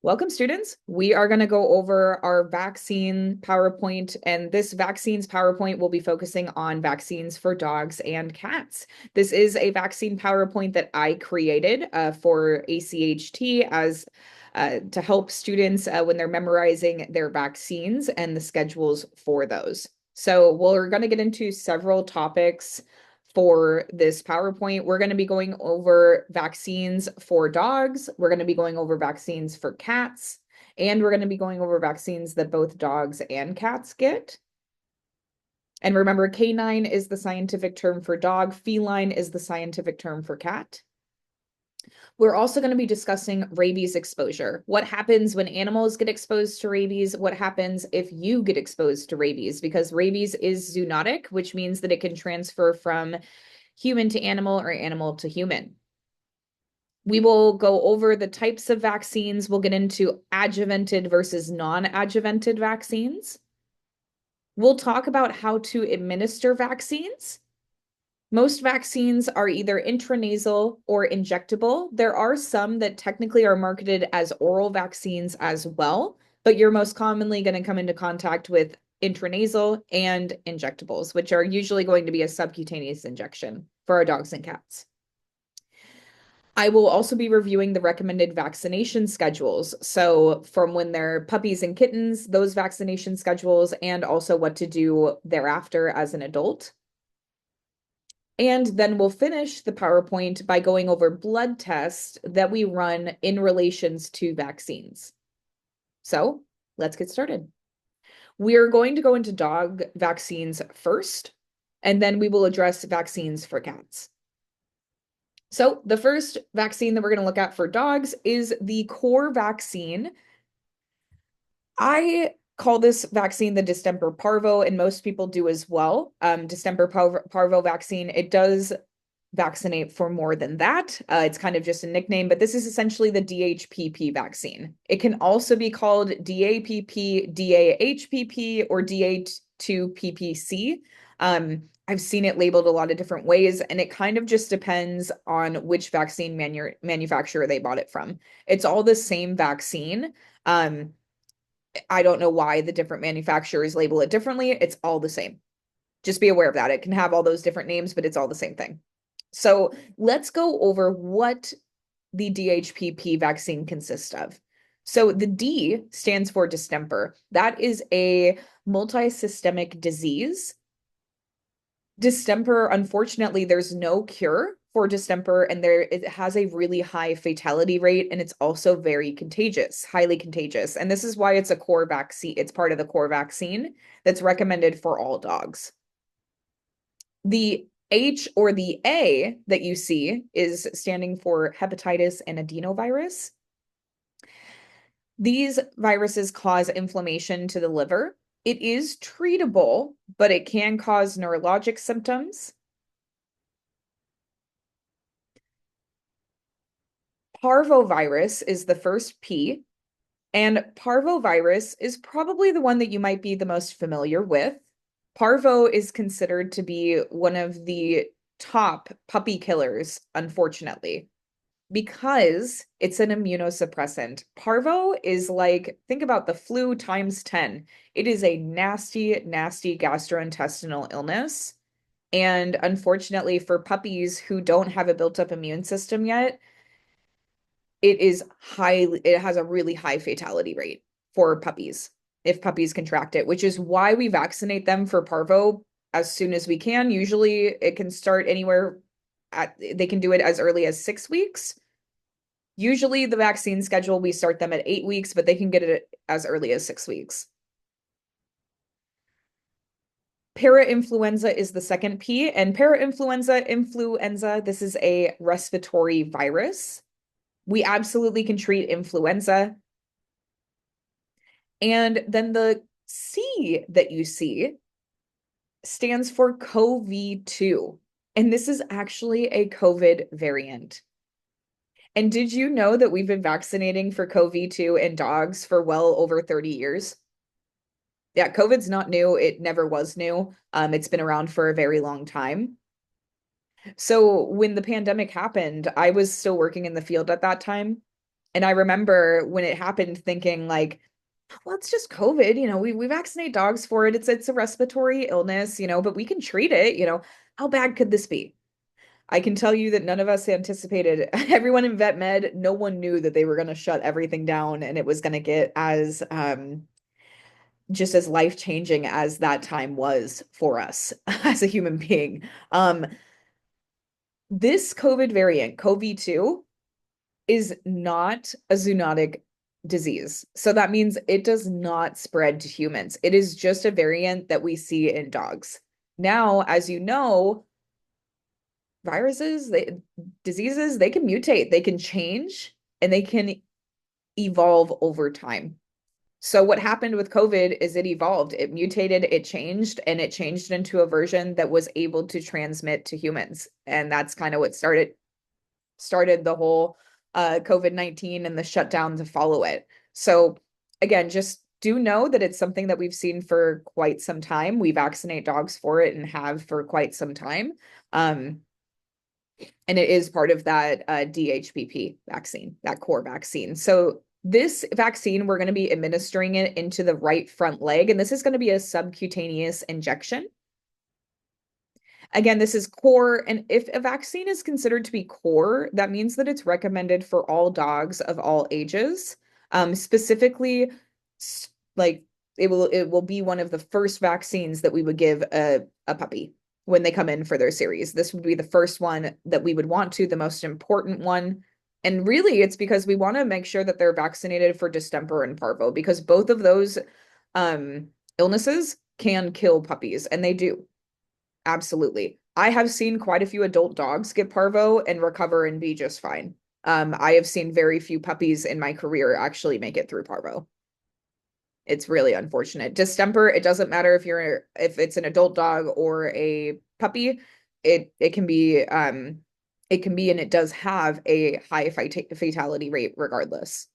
Welcome, students. We are going to go over our vaccine PowerPoint, and this vaccines PowerPoint will be focusing on vaccines for dogs and cats. This is a vaccine PowerPoint that I created for ACHT as to help students when they're memorizing their vaccines and the schedules for those. So we're going to get into several topics for this PowerPoint. We're going to be going over vaccines for dogs. We're going to be going over vaccines for cats. And we're going to be going over vaccines that both dogs and cats get. And remember, canine is the scientific term for dog. Feline is the scientific term for cat. We're also going to be discussing rabies exposure. What happens when animals get exposed to rabies? What happens if you get exposed to rabies? Because rabies is zoonotic, which means that it can transfer from human to animal or animal to human. We will go over the types of vaccines. We'll get into adjuvanted versus non-adjuvanted vaccines. We'll talk about how to administer vaccines. Most vaccines are either intranasal or injectable. There are some that technically are marketed as oral vaccines as well, but you're most commonly going to come into contact with intranasal and injectables, which are usually going to be a subcutaneous injection for our dogs and cats. I will also be reviewing the recommended vaccination schedules. So from when they're puppies and kittens, those vaccination schedules, and also what to do thereafter as an adult. And then we'll finish the PowerPoint by going over blood tests that we run in relations to vaccines. So let's get started. We're going to go into dog vaccines first, and then we will address vaccines for cats. So the first vaccine that we're going to look at for dogs is the core vaccine. I call this vaccine the distemper parvo, and most people do as well. Distemper parvo vaccine, it does vaccinate for more than that. It's kind of just a nickname, but this is essentially the DHPP vaccine. It can also be called DAPP, DAHPP, or DA2PPC. I've seen it labeled a lot of different ways, and it kind of just depends on which vaccine manufacturer they bought it from. It's all the same vaccine. I don't know why the different manufacturers label it differently. It's all the same. Just be aware of that. It can have all those different names, but it's all the same thing. So let's go over what the DHPP vaccine consists of. So the D stands for distemper. That is a multisystemic disease. Distemper, unfortunately, there's no cure for distemper, and it has a really high fatality rate, and it's also very contagious, highly contagious. And this is why it's a core vaccine. It's part of the core vaccine that's recommended for all dogs. The H or the A that you see is standing for hepatitis and adenovirus. These viruses cause inflammation to the liver. It is treatable, but it can cause neurologic symptoms. Parvovirus is the first P, and parvovirus is probably the one that you might be the most familiar with. Parvo is considered to be one of the top puppy killers, unfortunately, because it's an immunosuppressant. Parvo is like, think about the flu times 10. It is a nasty, nasty gastrointestinal illness. And unfortunately, for puppies who don't have a built-up immune system yet, it has a really high fatality rate for puppies if puppies contract it, which is why we vaccinate them for parvo as soon as we can. Usually it can start they can do it as early as 6 weeks. Usually the vaccine schedule, we start them at 8 weeks, but they can get it as early as 6 weeks. Parainfluenza is the second P, and influenza, this is a respiratory virus. We absolutely can treat influenza. And then the C that you see stands for CoV-2. And this is actually a COVID variant. And did you know that we've been vaccinating for CoV-2 in dogs for well over 30 years? Yeah, COVID's not new. It never was new. It's been around for a very long time. So when the pandemic happened, I was still working in the field at that time. And I remember when it happened thinking like, well, it's just COVID, we vaccinate dogs for it. It's a respiratory illness, but we can treat it, how bad could this be? I can tell you that none of us anticipated, everyone in vet med, no one knew that they were going to shut everything down and it was going to get as just as life-changing as that time was for us as a human being. This COVID variant, COVID-2, is not a zoonotic disease. So that means it does not spread to humans. It is just a variant that we see in dogs. Now, as you know, diseases, they can mutate, they can change, and they can evolve over time. So what happened with COVID is it evolved, it mutated, it changed, and it changed into a version that was able to transmit to humans. And that's kind of what started the whole COVID-19 and the shutdown to follow it. So again, just do know that it's something that we've seen for quite some time. We vaccinate dogs for it and have for quite some time. And it is part of that DHPP vaccine, that core vaccine. So this vaccine, we're going to be administering it into the right front leg, and this is going to be a subcutaneous injection. Again, this is core, and if a vaccine is considered to be core, that means that it's recommended for all dogs of all ages. Specifically, like it will be one of the first vaccines that we would give a puppy when they come in for their series. This would be the first one that we would want to, the most important one. And really, it's because we want to make sure that they're vaccinated for distemper and parvo, because both of those illnesses can kill puppies, and they do. Absolutely. I have seen quite a few adult dogs get parvo and recover and be just fine. I have seen very few puppies in my career actually make it through parvo. It's really unfortunate. Distemper, it doesn't matter if it's an adult dog or a puppy, it can be and it does have a high fatality rate regardless.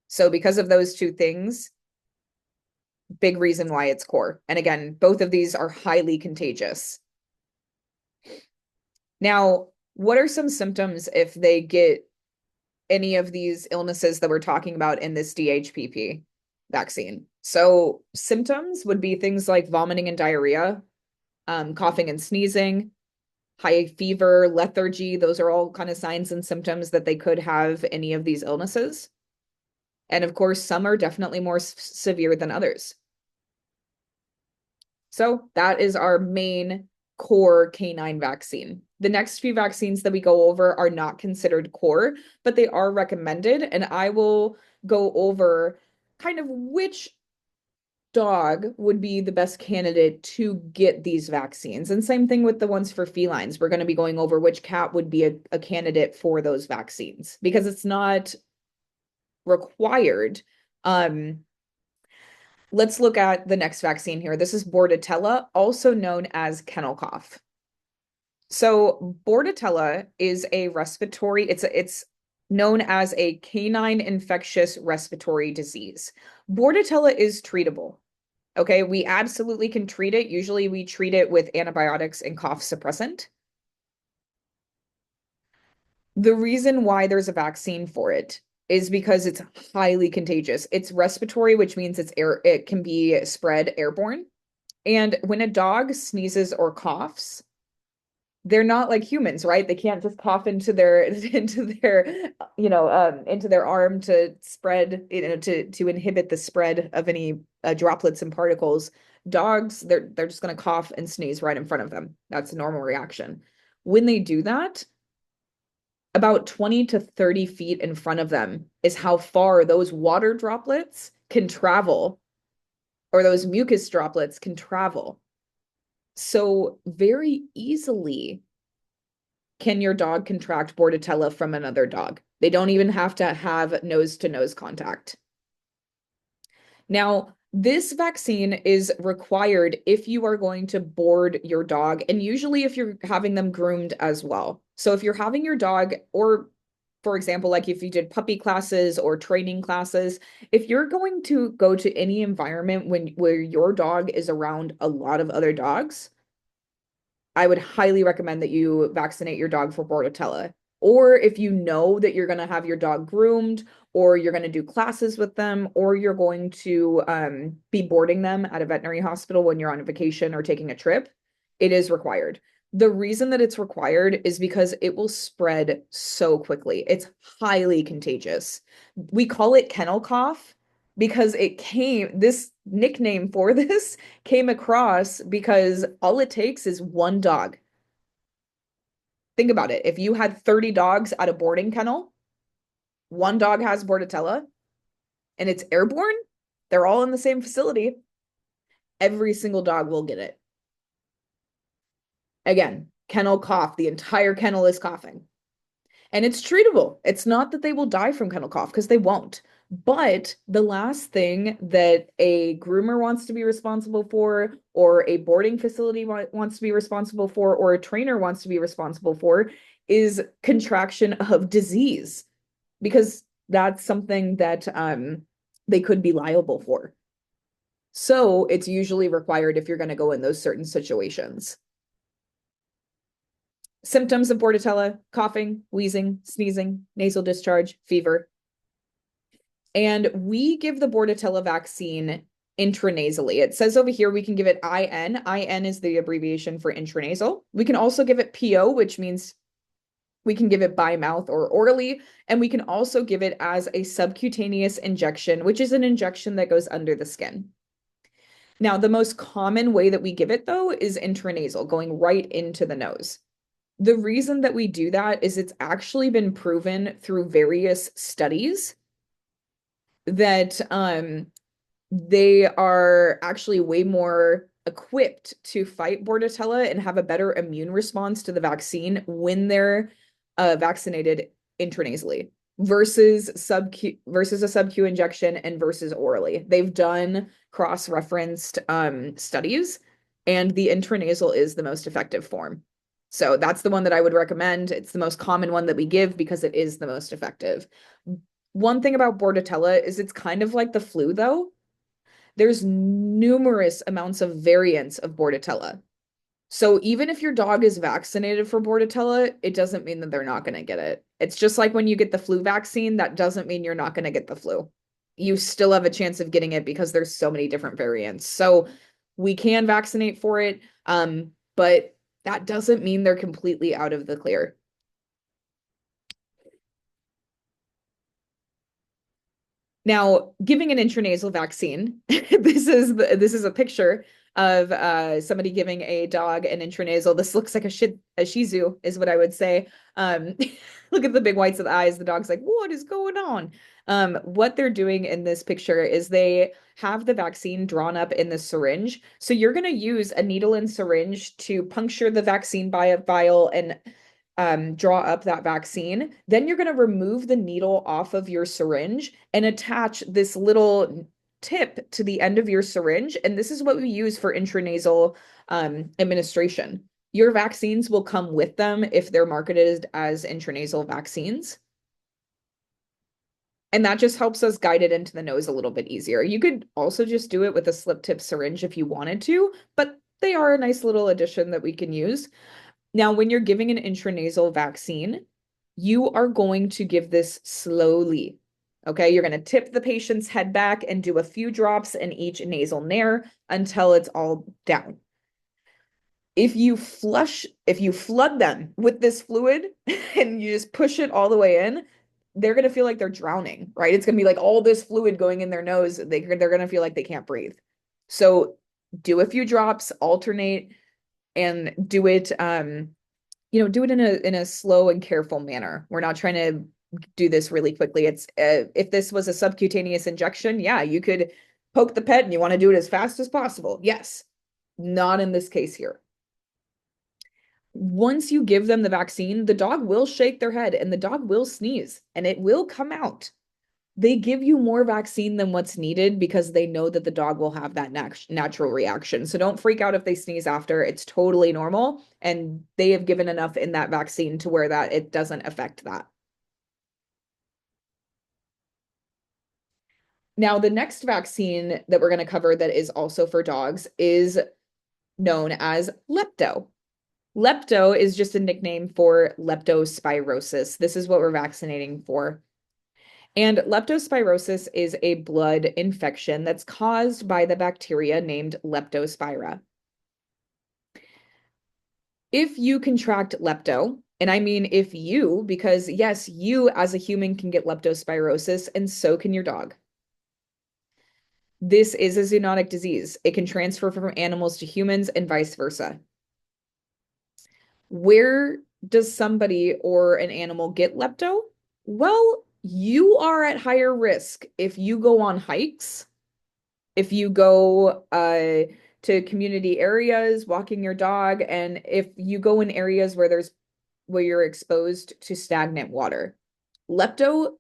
So because of those two things, big reason why it's core. And again, both of these are highly contagious. Now, what are some symptoms if they get any of these illnesses that we're talking about in this DHPP vaccine? So symptoms would be things like vomiting and diarrhea, coughing and sneezing, high fever, lethargy. Those are all kind of signs and symptoms that they could have any of these illnesses. And of course, some are definitely more severe than others. So that is our main core canine vaccine. The next few vaccines that we go over are not considered core, but they are recommended. And I will go over kind of which dog would be the best candidate to get these vaccines. And same thing with the ones for felines. We're going to be going over which cat would be a candidate for those vaccines because it's not required. Let's look at the next vaccine here. This is Bordetella, also known as kennel cough. So Bordetella is a respiratory, it's known as a canine infectious respiratory disease. Bordetella is treatable. Okay, we absolutely can treat it. Usually we treat it with antibiotics and cough suppressant. The reason why there's a vaccine for it is because it's highly contagious. It's respiratory, which means it can be spread airborne. And when a dog sneezes or coughs, they're not like humans, right? They can't just cough into their into their arm to spread, to inhibit the spread of any droplets and particles. Dogs, they're just going to cough and sneeze right in front of them. That's a normal reaction. When they do that, about 20 to 30 feet in front of them is how far those water droplets can travel, or those mucus droplets can travel. So very easily can your dog contract Bordetella from another dog. They don't even have to have nose-to-nose contact. Now, this vaccine is required if you are going to board your dog, and usually if you're having them groomed as well. So if you're having your dog, or for example, like if you did puppy classes or training classes, if you're going to go to any environment where your dog is around a lot of other dogs, I would highly recommend that you vaccinate your dog for Bordetella. Or if you know that you're going to have your dog groomed, or you're going to do classes with them, or you're going to be boarding them at a veterinary hospital when you're on a vacation or taking a trip, it is required. The reason that it's required is because it will spread so quickly. It's highly contagious. We call it kennel cough because this nickname for this came across because all it takes is one dog. Think about it. If you had 30 dogs at a boarding kennel, one dog has Bordetella and it's airborne, they're all in the same facility, every single dog will get it. Again, kennel cough, the entire kennel is coughing. And it's treatable. It's not that they will die from kennel cough because they won't. But the last thing that a groomer wants to be responsible for, or a boarding facility wants to be responsible for, or a trainer wants to be responsible for is contraction of disease, because that's something that they could be liable for. So it's usually required if you're going to go in those certain situations. Symptoms of Bordetella: coughing, wheezing, sneezing, nasal discharge, fever. And we give the Bordetella vaccine intranasally. It says over here we can give it IN. IN is the abbreviation for intranasal. We can also give it PO, which means we can give it by mouth or orally. And we can also give it as a subcutaneous injection, which is an injection that goes under the skin. Now, the most common way that we give it, though, is intranasal, going right into the nose. The reason that we do that is it's actually been proven through various studies that they are actually way more equipped to fight Bordetella and have a better immune response to the vaccine when they're vaccinated intranasally versus a sub-Q injection and versus orally. They've done cross-referenced studies, and the intranasal is the most effective form. So that's the one that I would recommend. It's the most common one that we give because it is the most effective. One thing about Bordetella is it's kind of like the flu, though. There's numerous amounts of variants of Bordetella. So even if your dog is vaccinated for Bordetella, it doesn't mean that they're not going to get it. It's just like when you get the flu vaccine, that doesn't mean you're not going to get the flu. You still have a chance of getting it because there's so many different variants. So we can vaccinate for it, but that doesn't mean they're completely out of the clear. Now, giving an intranasal vaccine, this is a picture of somebody giving a dog an intranasal. This looks like a Shih Tzu, is what I would say. Look at the big whites of the eyes. The dog's like, what is going on? What they're doing in this picture is they have the vaccine drawn up in the syringe. So you're going to use a needle and syringe to puncture the vaccine vial and draw up that vaccine. Then you're going to remove the needle off of your syringe and attach this little tip to the end of your syringe. And this is what we use for intranasal administration. Your vaccines will come with them if they're marketed as intranasal vaccines. And that just helps us guide it into the nose a little bit easier. You could also just do it with a slip tip syringe if you wanted to, but they are a nice little addition that we can use. Now, when you're giving an intranasal vaccine, you are going to give this slowly. Okay, you're going to tip the patient's head back and do a few drops in each nasal nair until it's all down. If you flood them with this fluid and you just push it all the way in, they're going to feel like they're drowning, right? It's going to be like all this fluid going in their nose. They're going to feel like they can't breathe. So do a few drops, alternate, and do it do it in a slow and careful manner. We're not trying to do this really quickly. It's if this was a subcutaneous injection, yeah, you could poke the pet and you want to do it as fast as possible. Yes. Not in this case here. Once you give them the vaccine, the dog will shake their head and the dog will sneeze and it will come out. They give you more vaccine than what's needed because they know that the dog will have that natural reaction. So don't freak out if they sneeze after. It's totally normal. And they have given enough in that vaccine to where that it doesn't affect that. Now, the next vaccine that we're going to cover that is also for dogs is known as lepto. Lepto is just a nickname for leptospirosis. This is what we're vaccinating for. And leptospirosis is a blood infection that's caused by the bacteria named Leptospira. If you contract lepto, and I mean if you, because yes, you as a human can get leptospirosis, and so can your dog. This is a zoonotic disease. It can transfer from animals to humans and vice versa. Where does somebody or an animal get lepto? Well, you are at higher risk if you go on hikes, if you go to community areas walking your dog, and if you go in areas where you're exposed to stagnant water. Lepto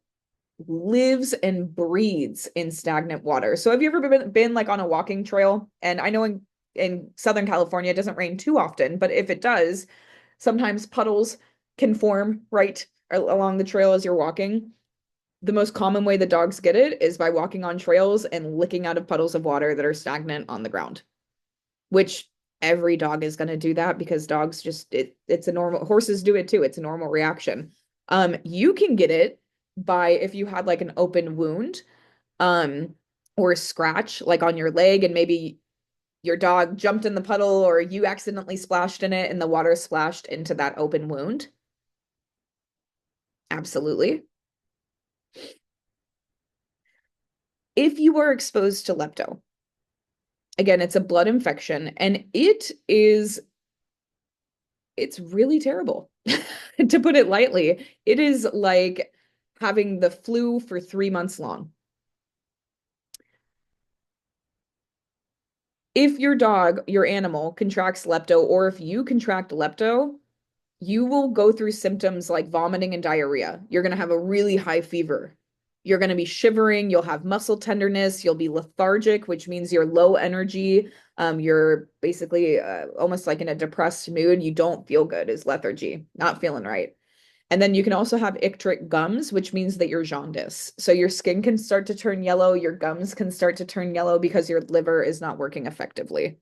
lives and breeds in stagnant water. So have you ever been like on a walking trail? And I know in Southern California it doesn't rain too often, but if it does, sometimes puddles can form right along the trail as you're walking. The most common way the dogs get it is by walking on trails and licking out of puddles of water that are stagnant on the ground, which every dog is going to do that because dogs just it's a normal, horses do it too. It's a normal reaction. You can get it by if you had like an open wound, um, or a scratch like on your leg, and maybe your dog jumped in the puddle or you accidentally splashed in it and the water splashed into that open wound. Absolutely. If you are exposed to lepto, again, it's a blood infection and it's really terrible. To put it lightly, it is like having the flu for 3 months long. If your dog, your animal, contracts lepto, or if you contract lepto, you will go through symptoms like vomiting and diarrhea. You're going to have a really high fever. You're going to be shivering. You'll have muscle tenderness. You'll be lethargic, which means you're low energy. You're basically almost like in a depressed mood. You don't feel good, is lethargy, not feeling right. And then you can also have icteric gums, which means that you're jaundice. So your skin can start to turn yellow, your gums can start to turn yellow because your liver is not working effectively.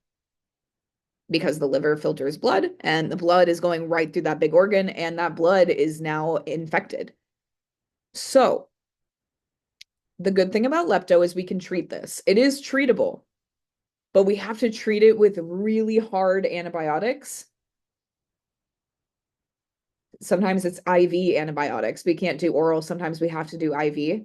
Because the liver filters blood and the blood is going right through that big organ, and that blood is now infected. So the good thing about lepto is we can treat this. It is treatable, but we have to treat it with really hard antibiotics. Sometimes it's IV antibiotics. We can't do oral. Sometimes we have to do IV.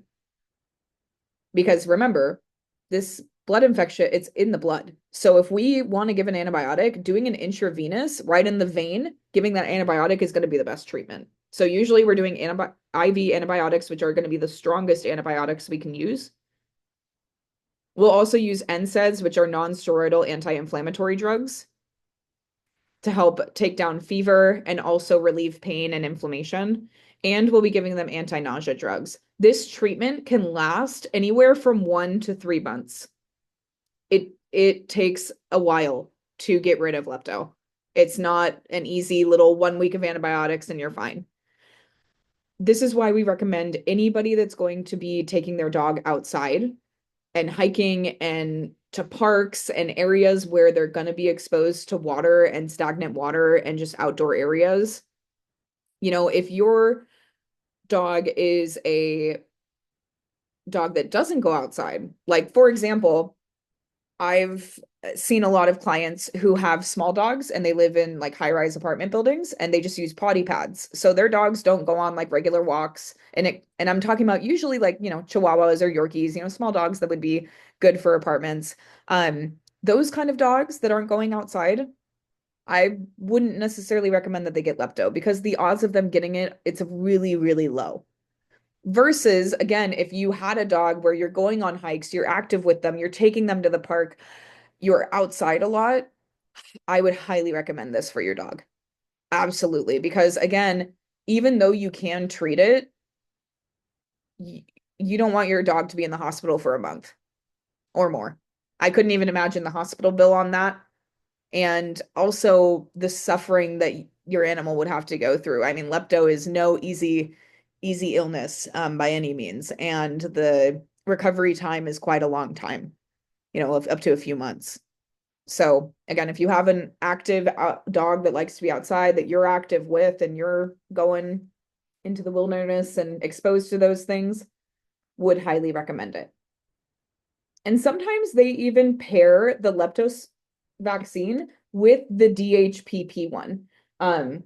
Because remember, this blood infection, it's in the blood. So if we want to give an antibiotic, doing an intravenous right in the vein, giving that antibiotic is going to be the best treatment. So usually we're doing IV antibiotics, which are going to be the strongest antibiotics we can use. We'll also use NSAIDs, which are non-steroidal anti-inflammatory drugs to help take down fever and also relieve pain and inflammation. And we'll be giving them anti-nausea drugs. This treatment can last anywhere from 1 to 3 months. It takes a while to get rid of lepto. It's not an easy little 1 week of antibiotics and you're fine. This is why we recommend anybody that's going to be taking their dog outside and hiking and to parks and areas where they're going to be exposed to water and stagnant water and just outdoor areas. You know, if your dog is a dog that doesn't go outside, like for example, I've seen a lot of clients who have small dogs and they live in like high-rise apartment buildings and they just use potty pads. So their dogs don't go on like regular walks. And I'm talking about usually like, you know, Chihuahuas or Yorkies, you know, small dogs that would be good for apartments. Those kind of dogs that aren't going outside, I wouldn't necessarily recommend that they get lepto because the odds of them getting it, it's really, really low. Versus, again, if you had a dog where you're going on hikes, you're active with them, you're taking them to the park, you're outside a lot, I would highly recommend this for your dog. Absolutely. Because again, even though you can treat it, you don't want your dog to be in the hospital for a month or more. I couldn't even imagine the hospital bill on that. And also the suffering that your animal would have to go through. I mean, lepto is no easy illness by any means, and the recovery time is quite a long time, you know, of up to a few months. So again, if you have an active dog that likes to be outside, that you're active with, and you're going into the wilderness and exposed to those things, would highly recommend it. And sometimes they even pair the leptos vaccine with the DHPP one.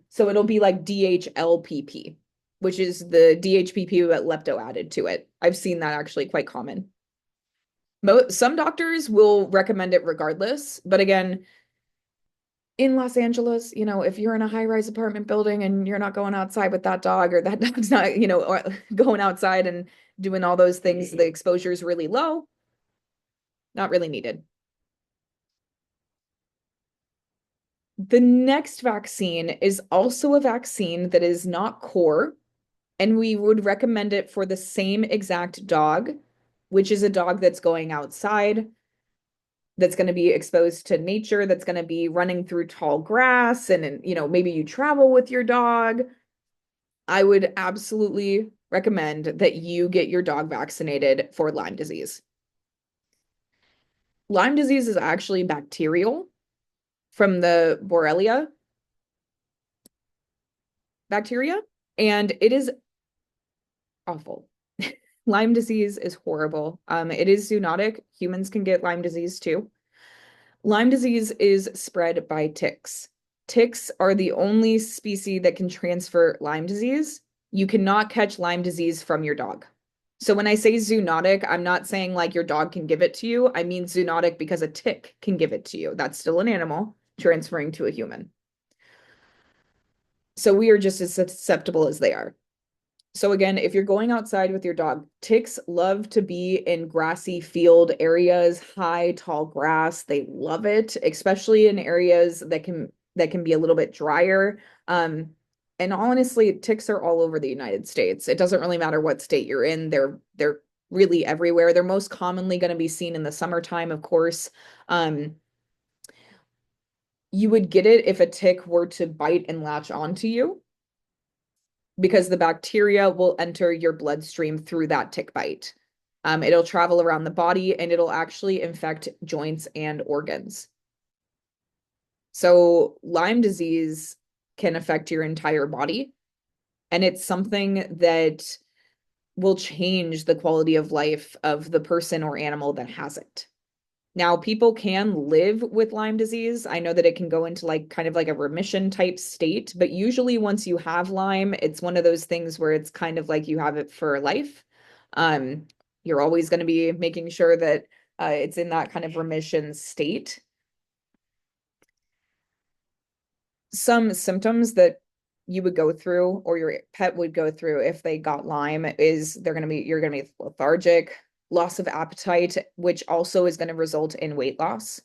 So it'll be like DHLPP, which is the DHPP that lepto added to it. I've seen that actually quite common. Some doctors will recommend it regardless, but again, in Los Angeles, if you're in a high-rise apartment building and you're not going outside with that dog, or that dog's not, or going outside and doing all those things, the exposure is really low, not really needed. The next vaccine is also a vaccine that is not core, and we would recommend it for the same exact dog, which is a dog that's going outside, that's going to be exposed to nature, that's going to be running through tall grass, and maybe you travel with your dog. I would absolutely recommend that you get your dog vaccinated for Lyme disease. Lyme disease is actually bacterial from the Borrelia bacteria, and it is awful. Lyme disease is horrible. It is zoonotic. Humans can get Lyme disease too. Lyme disease is spread by ticks. Ticks are the only species that can transfer Lyme disease. You cannot catch Lyme disease from your dog. So when I say zoonotic, I'm not saying like your dog can give it to you. I mean zoonotic because a tick can give it to you. That's still an animal transferring to a human. So we are just as susceptible as they are. So again, if you're going outside with your dog, ticks love to be in grassy field areas, high, tall grass. They love it, especially in areas that can be a little bit drier. And honestly, ticks are all over the United States. It doesn't really matter what state you're in. They're really everywhere. They're most commonly going to be seen in the summertime, of course. You would get it if a tick were to bite and latch onto you, because the bacteria will enter your bloodstream through that tick bite. It'll travel around the body and it'll actually infect joints and organs. So Lyme disease can affect your entire body, and it's something that will change the quality of life of the person or animal that has it. Now, people can live with Lyme disease. I know that it can go into like kind of like a remission type state, but usually once you have Lyme, it's one of those things where it's kind of like you have it for life. You're always going to be making sure that it's in that kind of remission state. Some symptoms that you would go through, or your pet would go through if they got Lyme, is you're going to be lethargic, loss of appetite, which also is going to result in weight loss.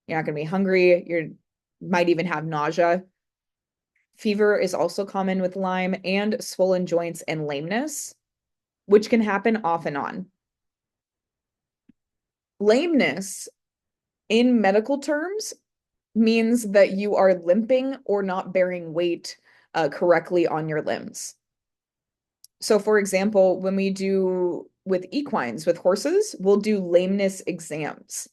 You're not going to be hungry. You might even have nausea. Fever is also common with Lyme, and swollen joints and lameness, which can happen off and on. Lameness in medical terms means that you are limping or not bearing weight correctly on your limbs. So for example, when we do with equines, with horses, we'll do lameness exams.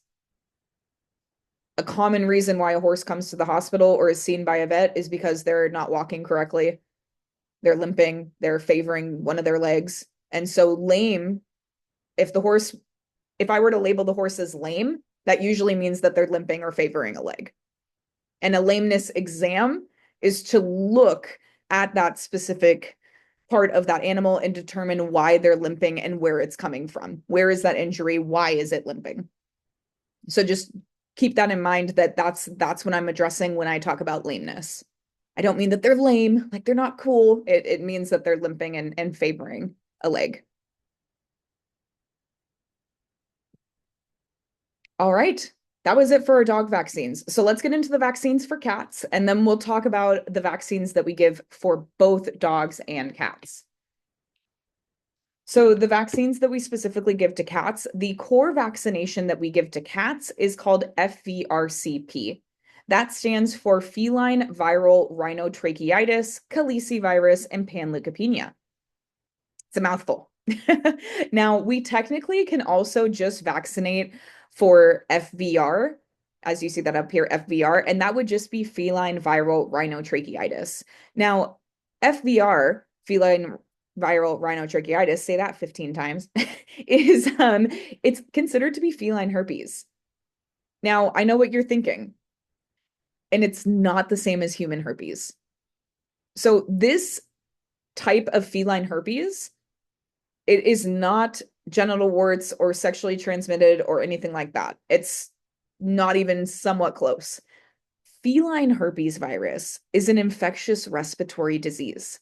A common reason why a horse comes to the hospital or is seen by a vet is because they're not walking correctly. They're limping, they're favoring one of their legs. And so lame, if I were to label the horse as lame, that usually means that they're limping or favoring a leg. And a lameness exam is to look at that specific part of that animal and determine why they're limping and where it's coming from. Where is that injury? Why is it limping? So just keep that in mind, that's what I'm addressing when I talk about lameness. I don't mean that they're lame, like they're not cool. It means that they're limping and favoring a leg. All right. That was it for our dog vaccines. So let's get into the vaccines for cats, and then we'll talk about the vaccines that we give for both dogs and cats. So the vaccines that we specifically give to cats, the core vaccination that we give to cats is called FVRCP. That stands for feline viral rhinotracheitis, calicivirus, and panleukopenia. It's a mouthful. Now, we technically can also just vaccinate for FVR, as you see that up here, FVR, and that would just be feline viral rhinotracheitis. Now, FVR, feline viral rhinotracheitis, say that 15 times, is it's considered to be feline herpes. Now, I know what you're thinking, and it's not the same as human herpes. So this type of feline herpes, it is not genital warts or sexually transmitted or anything like that. It's not even somewhat close. Feline herpes virus is an infectious respiratory disease.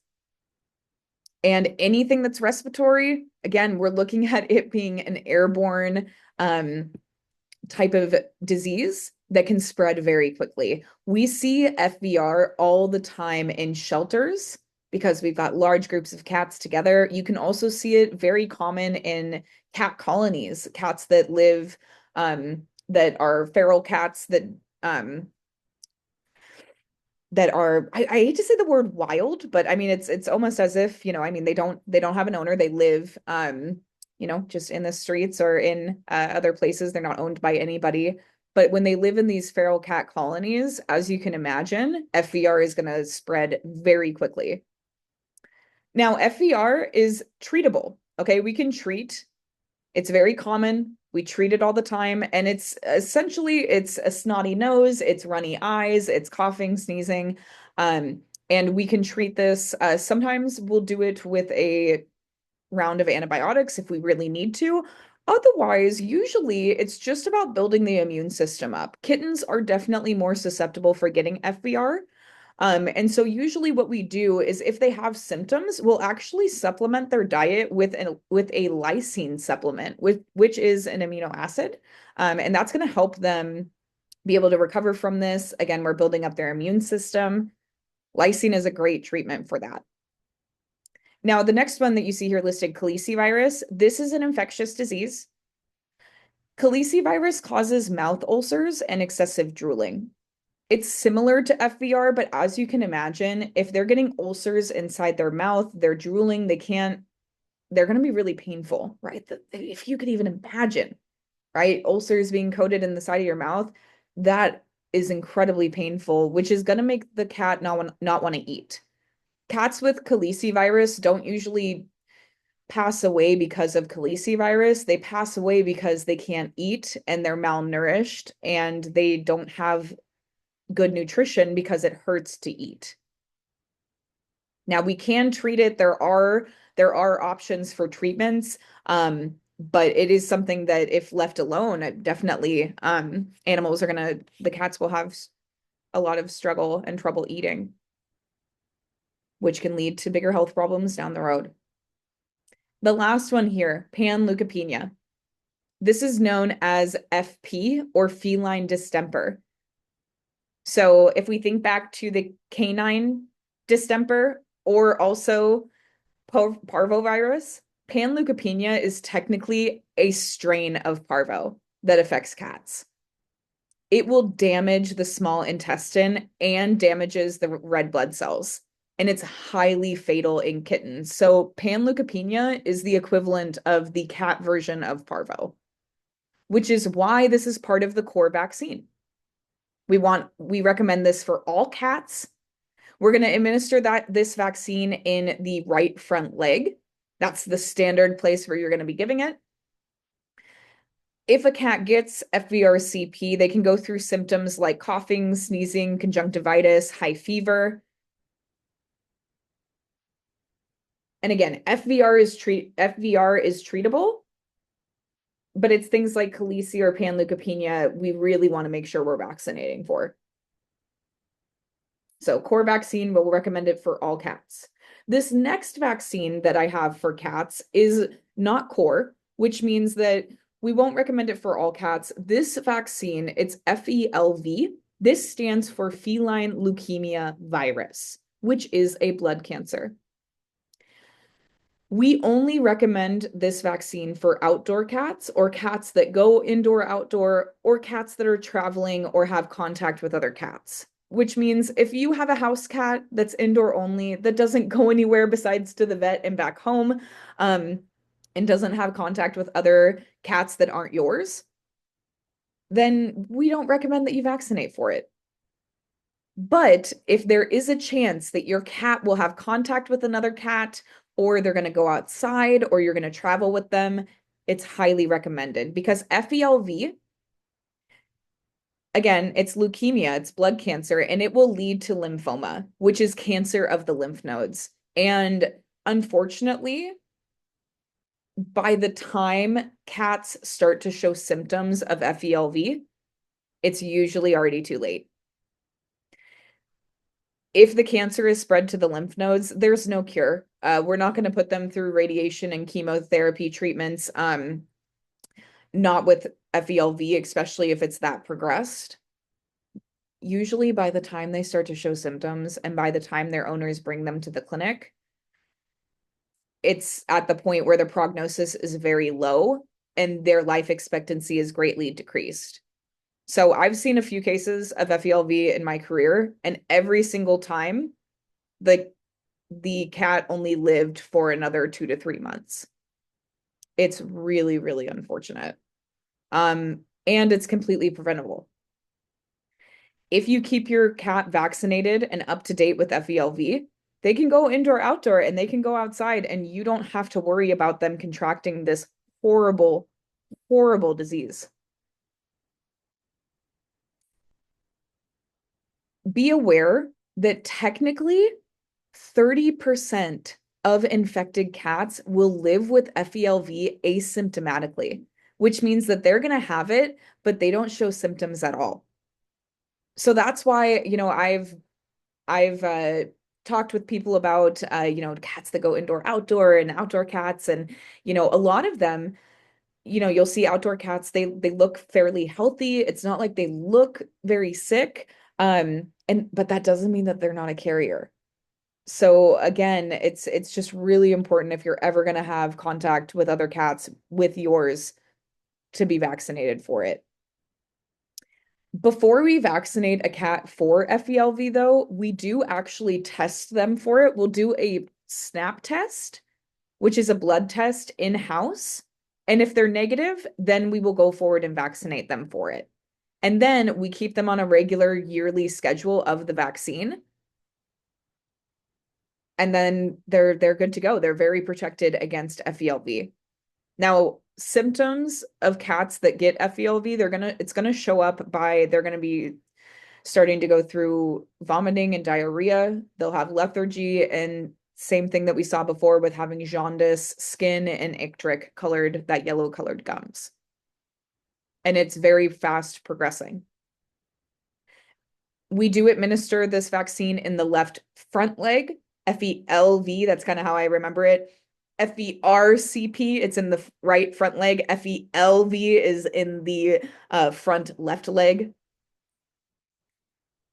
And anything that's respiratory, again, we're looking at it being an airborne type of disease that can spread very quickly. We see FVR all the time in shelters because we've got large groups of cats together. You can also see it very common in cat colonies, cats that live that are feral cats that are I hate to say the word wild, but I mean it's almost as if, I mean they don't have an owner. They live just in the streets or in other places. They're not owned by anybody. But when they live in these feral cat colonies, as you can imagine, FVR is going to spread very quickly. Now, FVR is treatable. Okay, we can treat. It's very common. We treat it all the time. And it's essentially, it's a snotty nose, it's runny eyes, it's coughing, sneezing. And we can treat this. Sometimes we'll do it with a round of antibiotics if we really need to. Otherwise, usually it's just about building the immune system up. Kittens are definitely more susceptible for getting FVR. And so usually what we do is if they have symptoms, we'll actually supplement their diet with a lysine supplement, which is an amino acid. And that's going to help them be able to recover from this. Again, we're building up their immune system. Lysine is a great treatment for that. Now, the next one that you see here listed, calicivirus, this is an infectious disease. Calicivirus causes mouth ulcers and excessive drooling. It's similar to FVR, but as you can imagine, if they're getting ulcers inside their mouth, they're drooling, they're going to be really painful, right? If you could even imagine, right? Ulcers being coated in the side of your mouth, that is incredibly painful, which is going to make the cat not want to eat. Cats with calicivirus don't usually pass away because of calicivirus. They pass away because they can't eat and they're malnourished and they don't have good nutrition because it hurts to eat. Now we can treat it. There are options for treatments, but it is something that if left alone, definitely the cats will have a lot of struggle and trouble eating, which can lead to bigger health problems down the road. The last one here, panleukopenia. This is known as FP or feline distemper. So if we think back to the canine distemper or also parvovirus, panleukopenia is technically a strain of parvo that affects cats. It will damage the small intestine and damages the red blood cells, and it's highly fatal in kittens. So panleukopenia is the equivalent of the cat version of parvo, which is why this is part of the core vaccine. We recommend this for all cats. We're going to administer this vaccine in the right front leg. That's the standard place where you're going to be giving it. If a cat gets FVRCP, they can go through symptoms like coughing, sneezing, conjunctivitis, high fever. And again, FVR is treatable, but it's things like calici or panleukopenia we really want to make sure we're vaccinating for. So core vaccine, but we'll recommend it for all cats. This next vaccine that I have for cats is not core, which means that we won't recommend it for all cats. This vaccine, it's FELV. This stands for feline leukemia virus, which is a blood cancer. We only recommend this vaccine for outdoor cats or cats that go indoor, outdoor, or cats that are traveling or have contact with other cats. Which means if you have a house cat that's indoor only, that doesn't go anywhere besides to the vet and back home, and doesn't have contact with other cats that aren't yours, then we don't recommend that you vaccinate for it. But if there is a chance that your cat will have contact with another cat, or they're going to go outside, or you're going to travel with them, it's highly recommended because FELV, again, it's leukemia, it's blood cancer, and it will lead to lymphoma, which is cancer of the lymph nodes. And unfortunately, by the time cats start to show symptoms of FELV, it's usually already too late. If the cancer is spread to the lymph nodes, there's no cure. We're not going to put them through radiation and chemotherapy treatments, not with FELV, especially if it's that progressed. Usually by the time they start to show symptoms and by the time their owners bring them to the clinic, it's at the point where the prognosis is very low and their life expectancy is greatly decreased. So I've seen a few cases of FELV in my career, and every single time the cat only lived for another 2 to 3 months. It's really, really unfortunate. And it's completely preventable. If you keep your cat vaccinated and up to date with FELV, they can go indoor, outdoor, and they can go outside, and you don't have to worry about them contracting this horrible, horrible disease. Be aware that technically 30% of infected cats will live with FELV asymptomatically, which means that they're going to have it, but they don't show symptoms at all. So that's why, I've talked with people about cats that go indoor, outdoor, and outdoor cats, and a lot of them, you'll see outdoor cats, they look fairly healthy. It's not like they look very sick. But that doesn't mean that they're not a carrier. So again, it's just really important if you're ever going to have contact with other cats with yours to be vaccinated for it. Before we vaccinate a cat for FELV, though, we do actually test them for it. We'll do a SNAP test, which is a blood test in-house. And if they're negative, then we will go forward and vaccinate them for it. And then we keep them on a regular yearly schedule of the vaccine. And then they're good to go. They're very protected against FELV. Now, symptoms of cats that get FELV, it's gonna show up by they're gonna be starting to go through vomiting and diarrhea. They'll have lethargy, and same thing that we saw before with having jaundice, skin, and icteric colored, that yellow colored gums. And it's very fast progressing. We do administer this vaccine in the left front leg, FELV, that's kind of how I remember it. FERCP, it's in the right front leg. FELV is in the front left leg.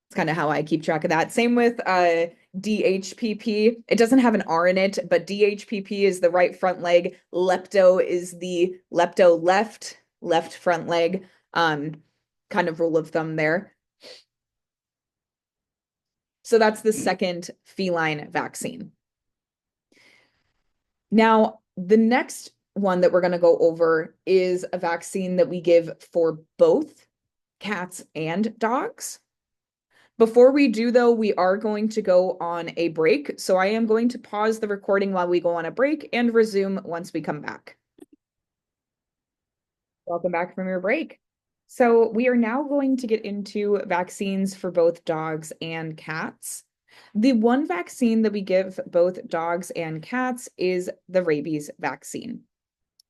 It's kind of how I keep track of that. Same with DHPP. It doesn't have an R in it, but DHPP is the right front leg. Lepto is the lepto left front leg. Kind of rule of thumb there. So that's the second feline vaccine. Now, the next one that we're going to go over is a vaccine that we give for both cats and dogs. Before we do, though, we are going to go on a break. So I am going to pause the recording while we go on a break and resume once we come back. Welcome back from your break. So we are now going to get into vaccines for both dogs and cats. The one vaccine that we give both dogs and cats is the rabies vaccine.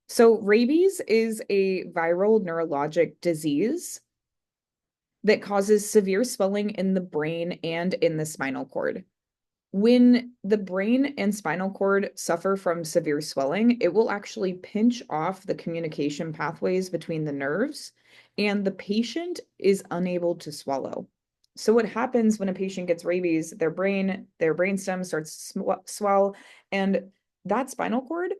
So rabies is a viral neurologic disease that causes severe swelling in the brain and in the spinal cord. When the brain and spinal cord suffer from severe swelling, it will actually pinch off the communication pathways between the nerves, and the patient is unable to swallow. So what happens when a patient gets rabies, their brainstem starts to swell, and that spinal cord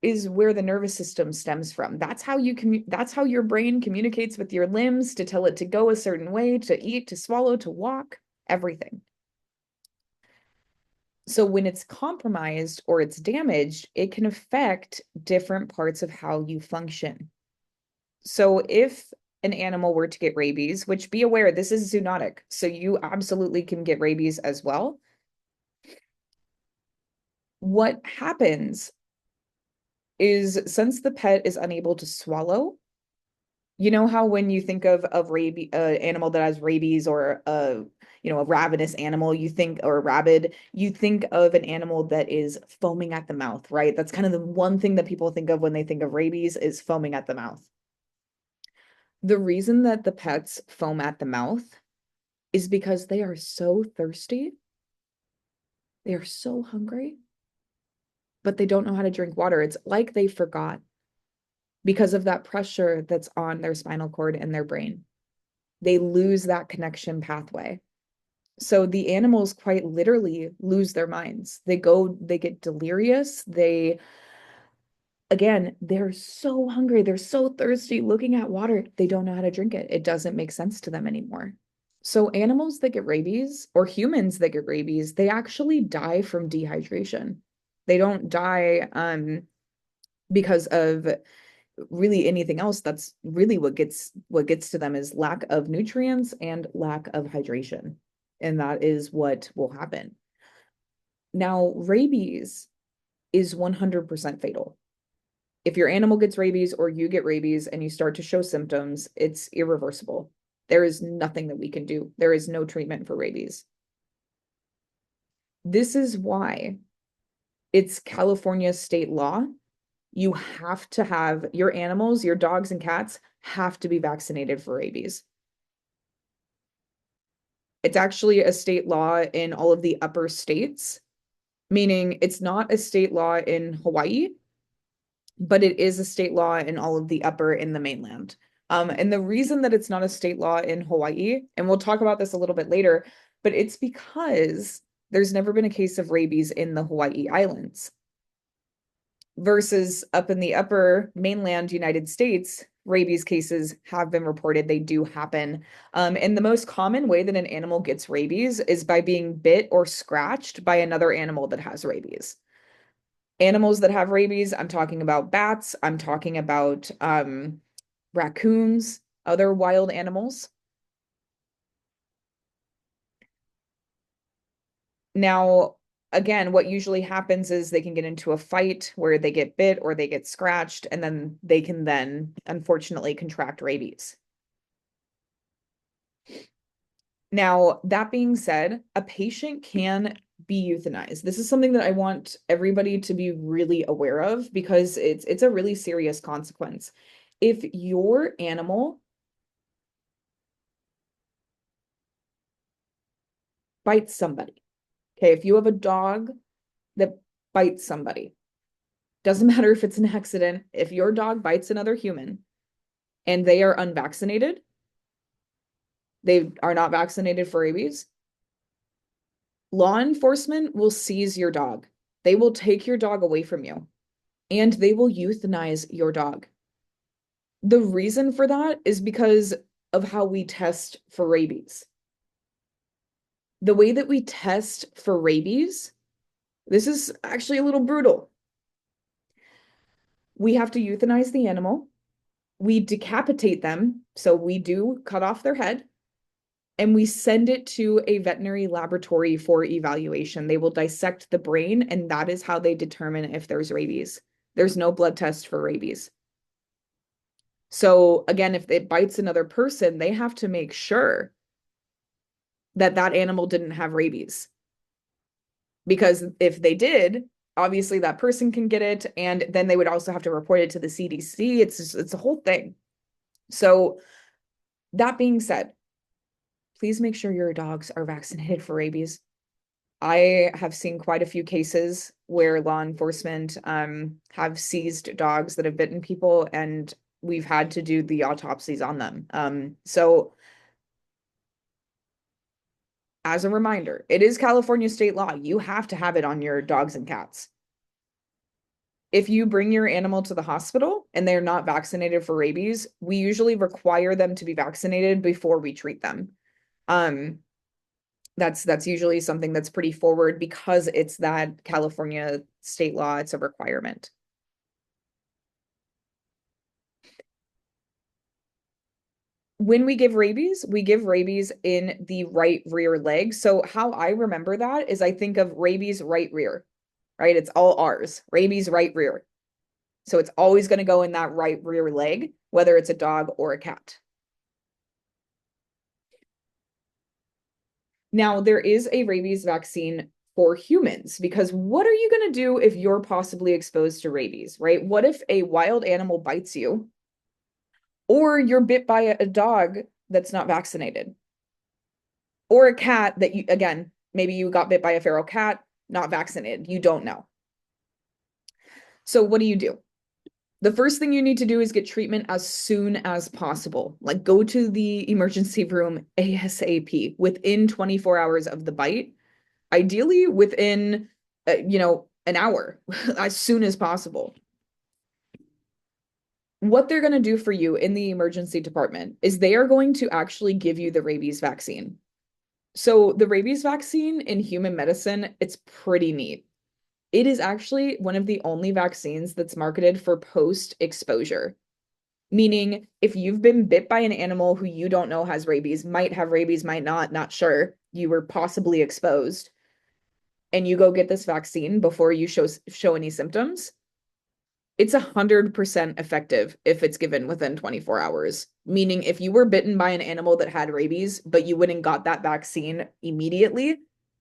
is where the nervous system stems from. That's how your brain communicates with your limbs to tell it to go a certain way, to eat, to swallow, to walk, everything. So when it's compromised or it's damaged, it can affect different parts of how you function. So if an animal were to get rabies, which be aware, this is zoonotic, so you absolutely can get rabies as well. What happens is since the pet is unable to swallow, you know how when you think of rabies, animal that has rabies or a ravenous animal, you think or a rabid, you think of an animal that is foaming at the mouth, right? That's kind of the one thing that people think of when they think of rabies is foaming at the mouth. The reason that the pets foam at the mouth is because they are so thirsty, they are so hungry, but they don't know how to drink water. It's like they forgot because of that pressure that's on their spinal cord and their brain. They lose that connection pathway. So the animals quite literally lose their minds. They get delirious. Again, they're so hungry. They're so thirsty looking at water. They don't know how to drink it. It doesn't make sense to them anymore. So animals that get rabies or humans that get rabies, they actually die from dehydration. They don't die because of really anything else. That's really what gets to them is lack of nutrients and lack of hydration. And that is what will happen. Now, rabies is 100% fatal. If your animal gets rabies or you get rabies and you start to show symptoms, it's irreversible. There is nothing that we can do. There is no treatment for rabies. This is why it's California state law. You have to have your animals, your dogs and cats have to be vaccinated for rabies. It's actually a state law in all of the upper states, meaning it's not a state law in Hawaii, but it is a state law in all of the upper in the mainland. And the reason that it's not a state law in Hawaii, and we'll talk about this a little bit later, but it's because there's never been a case of rabies in the Hawaii Islands. Versus up in the upper mainland United States, rabies cases have been reported. They do happen. And the most common way that an animal gets rabies is by being bit or scratched by another animal that has rabies. Animals that have rabies, I'm talking about bats, I'm talking about raccoons, other wild animals. Now, again, what usually happens is they can get into a fight where they get bit or they get scratched, and then they can then unfortunately contract rabies. Now, that being said, a patient can be euthanized. This is something that I want everybody to be really aware of because it's a really serious consequence. If your animal bites somebody, okay, if you have a dog that bites somebody, doesn't matter if it's an accident, if your dog bites another human and they are unvaccinated, they are not vaccinated for rabies, law enforcement will seize your dog. They will take your dog away from you and they will euthanize your dog. The reason for that is because of how we test for rabies. The way that we test for rabies, this is actually a little brutal. We have to euthanize the animal. We decapitate them. So we do cut off their head and we send it to a veterinary laboratory for evaluation. They will dissect the brain, and that is how they determine if there's rabies. There's no blood test for rabies. So again, if it bites another person, they have to make sure that that animal didn't have rabies. Because if they did, obviously that person can get it, and then they would also have to report it to the CDC. It's a whole thing. So that being said, please make sure your dogs are vaccinated for rabies. I have seen quite a few cases where law enforcement have seized dogs that have bitten people, and we've had to do the autopsies on them. So as a reminder, it is California state law. You have to have it on your dogs and cats. If you bring your animal to the hospital and they're not vaccinated for rabies, we usually require them to be vaccinated before we treat them. That's usually something that's pretty forward because it's that California state law. It's a requirement. When we give rabies in the right rear leg. So how I remember that is I think of rabies right rear, right? It's all R's, rabies right rear. So it's always going to go in that right rear leg, whether it's a dog or a cat. Now, there is a rabies vaccine for humans because what are you going to do if you're possibly exposed to rabies, right? What if a wild animal bites you or you're bit by a dog that's not vaccinated or a cat that you, again, maybe you got bit by a feral cat, not vaccinated. You don't know. So, what do? The first thing you need to do is get treatment as soon as possible. Like go to the emergency room ASAP within 24 hours of the bite, ideally within, an hour, as soon as possible. What they're going to do for you in the emergency department is they are going to actually give you the rabies vaccine. So the rabies vaccine in human medicine, it's pretty neat. It is actually one of the only vaccines that's marketed for post-exposure. Meaning, if you've been bit by an animal who you don't know has rabies, might have rabies, might not, not sure, you were possibly exposed, and you go get this vaccine before you show any symptoms, it's 100% effective if it's given within 24 hours. Meaning, if you were bitten by an animal that had rabies, but you wouldn't got that vaccine immediately,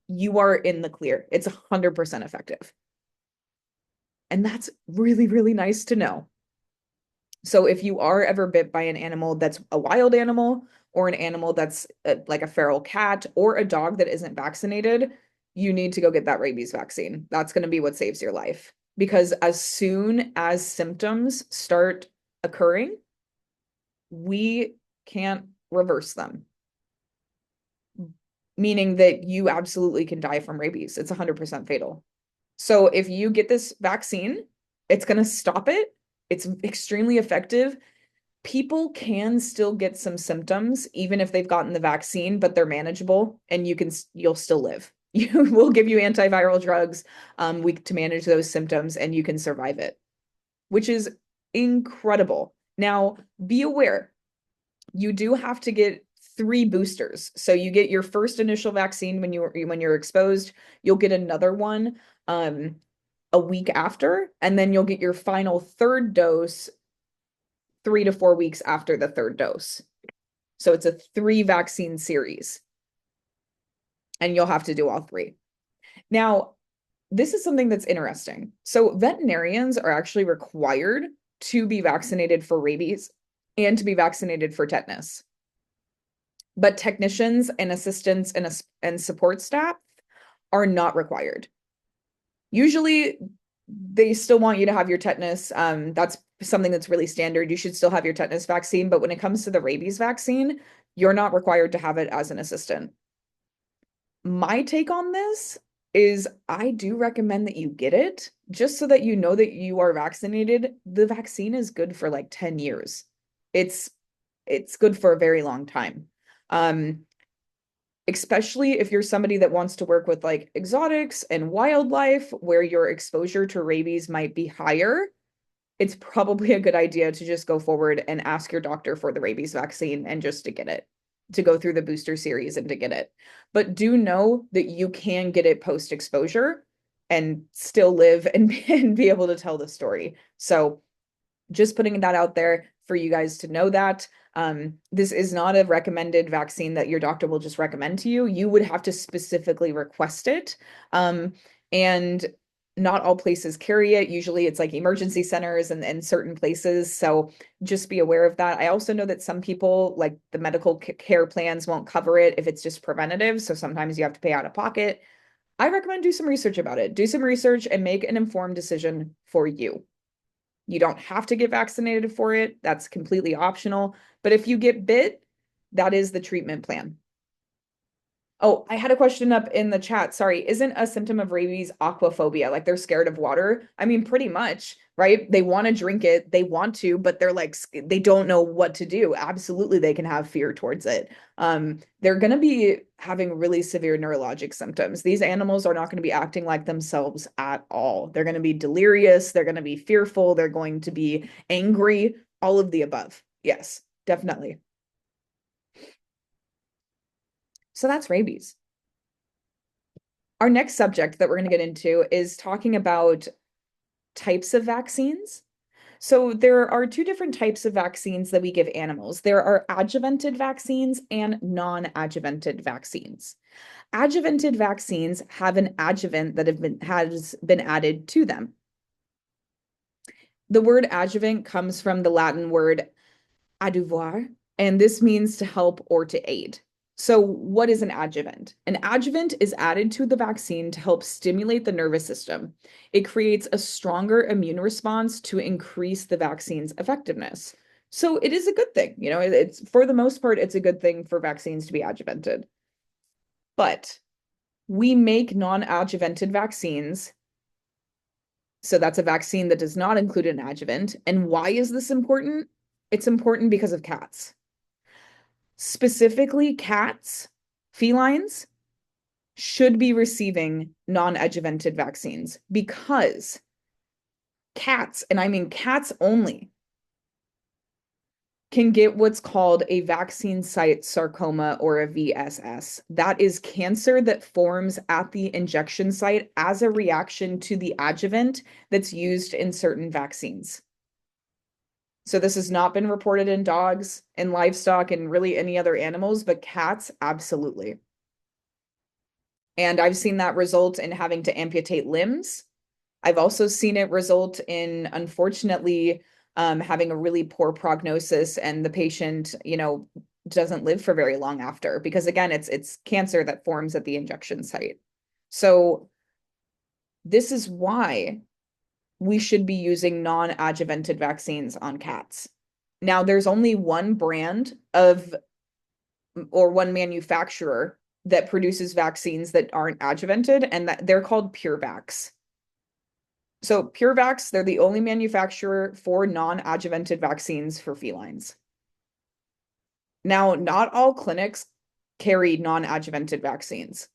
you are in the clear. It's 100% effective. And that's really, really nice to know. So if you are ever bit by an animal that's a wild animal or an animal that's like a feral cat or a dog that isn't vaccinated, you need to go get that rabies vaccine. That's going to be what saves your life. Because as soon as symptoms start occurring, we can't reverse them, meaning that you absolutely can die from rabies. It's 100% fatal. So if you get this vaccine, it's going to stop it. It's extremely effective. People can still get some symptoms even if they've gotten the vaccine, but they're manageable and you'll still live. You will give you antiviral drugs to manage those symptoms and you can survive it, which is incredible. Now, be aware, you do have to get 3 boosters. So you get your first initial vaccine when you're exposed, you'll get another one a week after, and then you'll get your final third dose 3 to 4 weeks after the third dose. So it's a 3 vaccine series, and you'll have to do all 3. Now, this is something that's interesting. So veterinarians are actually required to be vaccinated for rabies and to be vaccinated for tetanus. But technicians and assistants and support staff are not required. Usually, they still want you to have your tetanus. That's something that's really standard. You should still have your tetanus vaccine. But when it comes to the rabies vaccine, you're not required to have it as an assistant. My take on this is I do recommend that you get it just so that you know that you are vaccinated. The vaccine is good for like 10 years. It's good for a very long time. Especially if you're somebody that wants to work with like exotics and wildlife where your exposure to rabies might be higher, it's probably a good idea to just go forward and ask your doctor for the rabies vaccine and just to get it, to go through the booster series and to get it. But do know that you can get it post exposure and still live and be able to tell the story. So just putting that out there for you guys to know that. This is not a recommended vaccine that your doctor will just recommend to you. You would have to specifically request it. And not all places carry it. Usually it's like emergency centers and certain places. So just be aware of that. I also know that some people, like the medical care plans, won't cover it if it's just preventative. So sometimes you have to pay out of pocket. I recommend do some research about it. Do some research and make an informed decision for you. You don't have to get vaccinated for it. That's completely optional. But if you get bit, that is the treatment plan. Oh, I had a question up in the chat. Sorry, isn't a symptom of rabies aquaphobia? Like they're scared of water? I mean, pretty much, right? They want to drink it, they want to, but they're like, they don't know what to do. Absolutely, they can have fear towards it. They're going to be having really severe neurologic symptoms. These animals are not going to be acting like themselves at all. They're going to be delirious, they're going to be fearful, they're going to be angry, all of the above. Yes, definitely. So that's rabies. Our next subject that we're going to get into is talking about types of vaccines. So there are two different types of vaccines that we give animals. There are adjuvanted vaccines and non-adjuvanted vaccines. Adjuvanted vaccines have an adjuvant that has been added to them. The word adjuvant comes from the Latin word adjuvar, and this means to help or to aid. So, what is an adjuvant? An adjuvant is added to the vaccine to help stimulate the nervous system. It creates a stronger immune response to increase the vaccine's effectiveness. So, it is a good thing. It's for the most part, it's a good thing for vaccines to be adjuvanted. But we make non-adjuvanted vaccines. So, that's a vaccine that does not include an adjuvant. And why is this important? It's important because of cats. Specifically, cats, felines, should be receiving non-adjuvanted vaccines because cats, and I mean cats only, can get what's called a vaccine site sarcoma or a VSS. That is cancer that forms at the injection site as a reaction to the adjuvant that's used in certain vaccines. So this has not been reported in dogs and livestock and really any other animals, but cats, absolutely. And I've seen that result in having to amputate limbs. I've also seen it result in, unfortunately, having a really poor prognosis and the patient, doesn't live for very long after, because again, it's cancer that forms at the injection site. So this is why we should be using non-adjuvanted vaccines on cats. Now, there's only one brand or one manufacturer that produces vaccines that aren't adjuvanted, and that they're called PureVax. So PureVax, they're the only manufacturer for non-adjuvanted vaccines for felines. Now, not all clinics carry non-adjuvanted vaccines.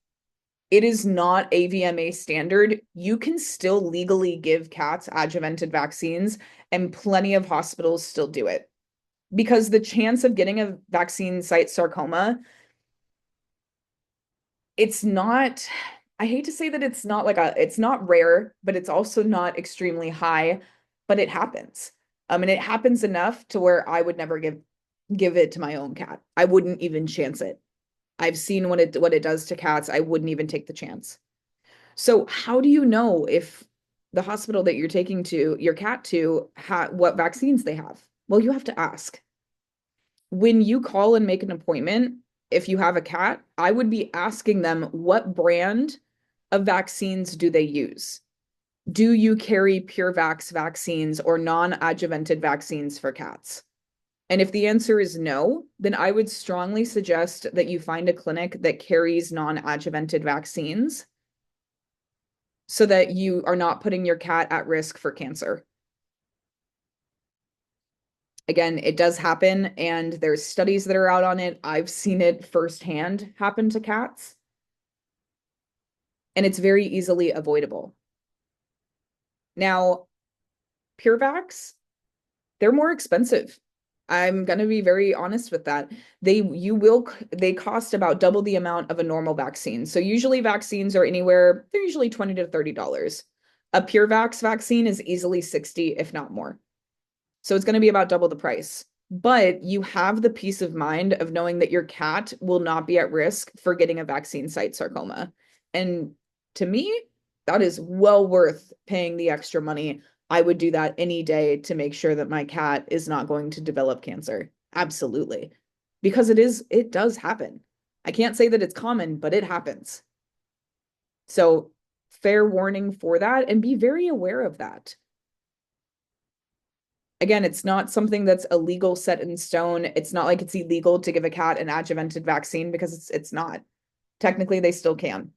It is not AVMA standard. You can still legally give cats adjuvanted vaccines, and plenty of hospitals still do it. Because the chance of getting a vaccine site sarcoma, it's not, I hate to say that it's not it's not rare, but it's also not extremely high, but it happens. And it happens enough to where I would never give it to my own cat. I wouldn't even chance it. I've seen what it does to cats. I wouldn't even take the chance. So how do you know if the hospital that you're taking your cat to what vaccines they have? Well, you have to ask. When you call and make an appointment, if you have a cat, I would be asking them, what brand of vaccines do they use? Do you carry PureVax vaccines or non-adjuvanted vaccines for cats? And if the answer is no, then I would strongly suggest that you find a clinic that carries non-adjuvanted vaccines so that you are not putting your cat at risk for cancer. Again, it does happen, and there's studies that are out on it. I've seen it firsthand happen to cats, and it's very easily avoidable. Now, PureVax, they're more expensive. I'm going to be very honest with that. They cost about double the amount of a normal vaccine. So usually vaccines are they're usually $20 to $30. A PureVax vaccine is easily 60, if not more. So it's going to be about double the price. But you have the peace of mind of knowing that your cat will not be at risk for getting a vaccine site sarcoma. And to me, that is well worth paying the extra money. I would do that any day to make sure that my cat is not going to develop cancer. Absolutely. Because it does happen. I can't say that it's common, but it happens. So fair warning for that, and be very aware of that. Again, it's not something that's illegal, set in stone. It's not like it's illegal to give a cat an adjuvanted vaccine, because it's not. Technically, they still can.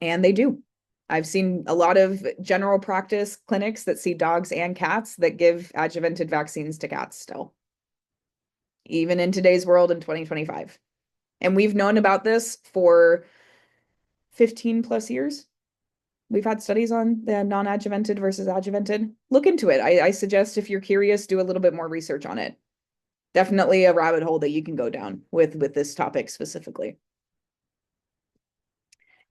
And they do. I've seen a lot of general practice clinics that see dogs and cats that give adjuvanted vaccines to cats still, even in today's world in 2025. And we've known about this for 15 plus years. We've had studies on the non-adjuvanted versus adjuvanted. Look into it. I suggest, if you're curious, do a little bit more research on it. Definitely a rabbit hole that you can go down with this topic specifically.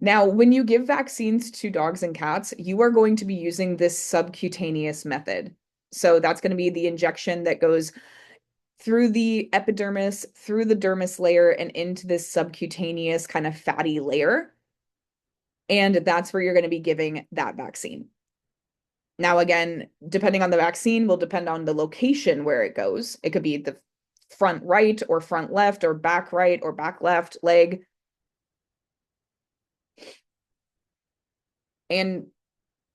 Now, when you give vaccines to dogs and cats, you are going to be using this subcutaneous method. So that's going to be the injection that goes through the epidermis, through the dermis layer, and into this subcutaneous kind of fatty layer. And that's where you're going to be giving that vaccine. Now, again, depending on the vaccine will depend on the location where it goes. It could be the front right or front left or back right or back left leg. And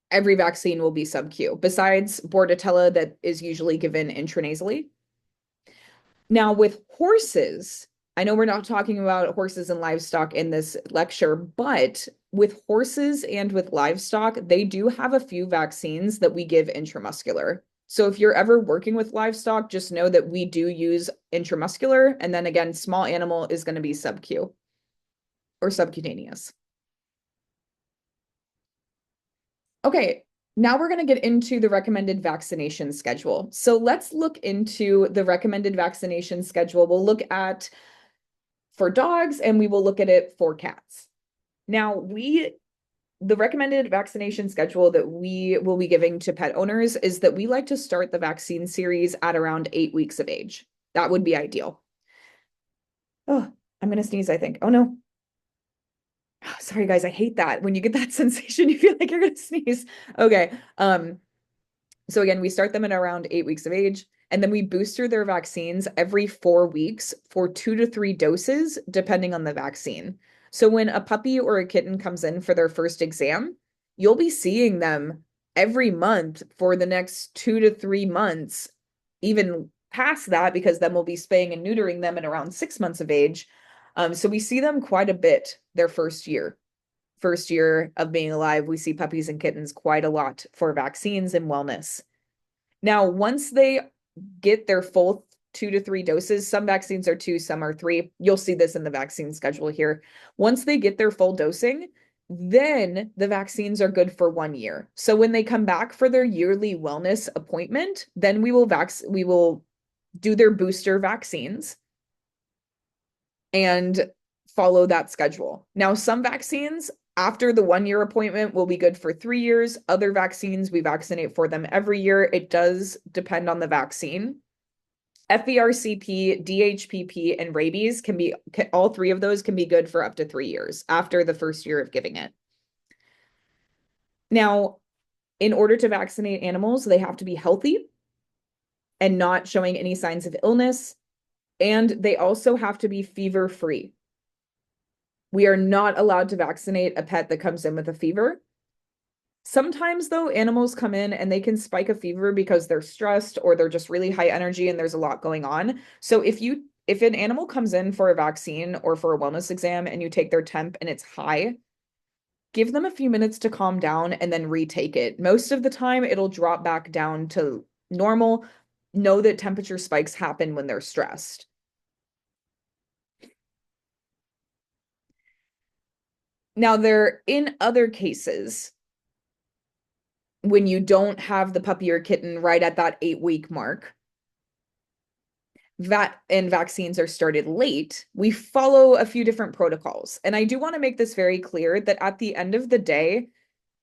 every vaccine will be sub-Q, besides Bordetella that is usually given intranasally. Now, with horses, I know we're not talking about horses and livestock in this lecture, but with horses and with livestock, they do have a few vaccines that we give intramuscular. So if you're ever working with livestock, just know that we do use intramuscular. And then again, small animal is going to be sub-Q or subcutaneous. Okay, now we're going to get into the recommended vaccination schedule. So let's look into the recommended vaccination schedule. We'll look at for dogs and we will look at it for cats. Now, the recommended vaccination schedule that we will be giving to pet owners is that we like to start the vaccine series at around 8 weeks of age. That would be ideal. Oh, I'm going to sneeze, I think. Oh no. Sorry, guys, I hate that. When you get that sensation, you feel like you're going to sneeze. Okay. So again, we start them at around 8 weeks of age, and then we booster their vaccines every 4 weeks for 2 to 3 doses, depending on the vaccine. So when a puppy or a kitten comes in for their first exam, you'll be seeing them every month for the next 2 to 3 months, even past that, because then we'll be spaying and neutering them at around 6 months of age. So we see them quite a bit their first year. First year of being alive, we see puppies and kittens quite a lot for vaccines and wellness. Now, once they get their full 2 to 3 doses, some vaccines are 2, some are 3. You'll see this in the vaccine schedule here. Once they get their full dosing, then the vaccines are good for 1 year. So when they come back for their yearly wellness appointment, then we will do their booster vaccines and follow that schedule. Now, some vaccines after the 1 year appointment will be good for 3 years. Other vaccines, we vaccinate for them every year. It does depend on the vaccine. FVRCP, DHPP, and rabies all 3 of those can be good for up to 3 years after the first year of giving it. Now, in order to vaccinate animals, they have to be healthy and not showing any signs of illness. And they also have to be fever-free. We are not allowed to vaccinate a pet that comes in with a fever. Sometimes, though, animals come in and they can spike a fever because they're stressed or they're just really high energy and there's a lot going on. So if an animal comes in for a vaccine or for a wellness exam and you take their temp and it's high, give them a few minutes to calm down and then retake it. Most of the time, it'll drop back down to normal. Know that temperature spikes happen when they're stressed. Now, in other cases, when you don't have the puppy or kitten right at that 8-week mark, vaccines are started late, we follow a few different protocols. And I do want to make this very clear that at the end of the day,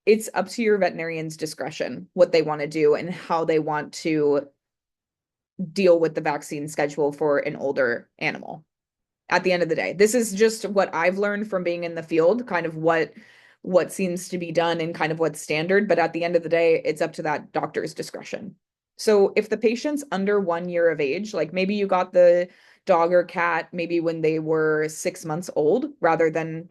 it's up to your veterinarian's discretion what they want to do and how they want to deal with the vaccine schedule for an older animal. At the end of the day, this is just what I've learned from being in the field, kind of what seems to be done and kind of what's standard. But at the end of the day, it's up to that doctor's discretion. So if the patient's under 1 year of age, like maybe you got the dog or cat maybe when they were 6 months old rather than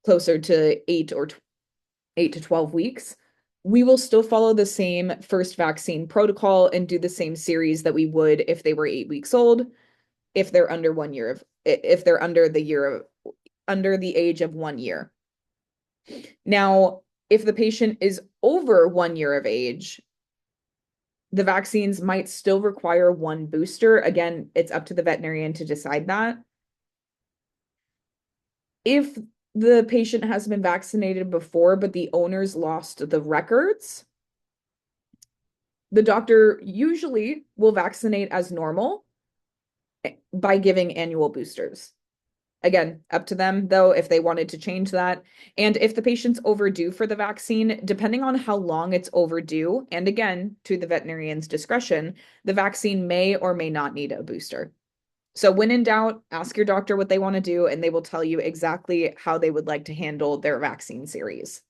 closer to 8 to 12 weeks, we will still follow the same first vaccine protocol and do the same series that we would if they were 8 weeks old, if they're under 1 year if they're under the age of 1 year. Now, if the patient is over 1 year of age, the vaccines might still require 1 booster. Again, it's up to the veterinarian to decide that. If the patient has been vaccinated before, but the owners lost the records, the doctor usually will vaccinate as normal by giving annual boosters. Again, up to them though, if they wanted to change that. And if the patient's overdue for the vaccine, depending on how long it's overdue, and again, to the veterinarian's discretion, the vaccine may or may not need a booster. So when in doubt, ask your doctor what they want to do, and they will tell you exactly how they would like to handle their vaccine series.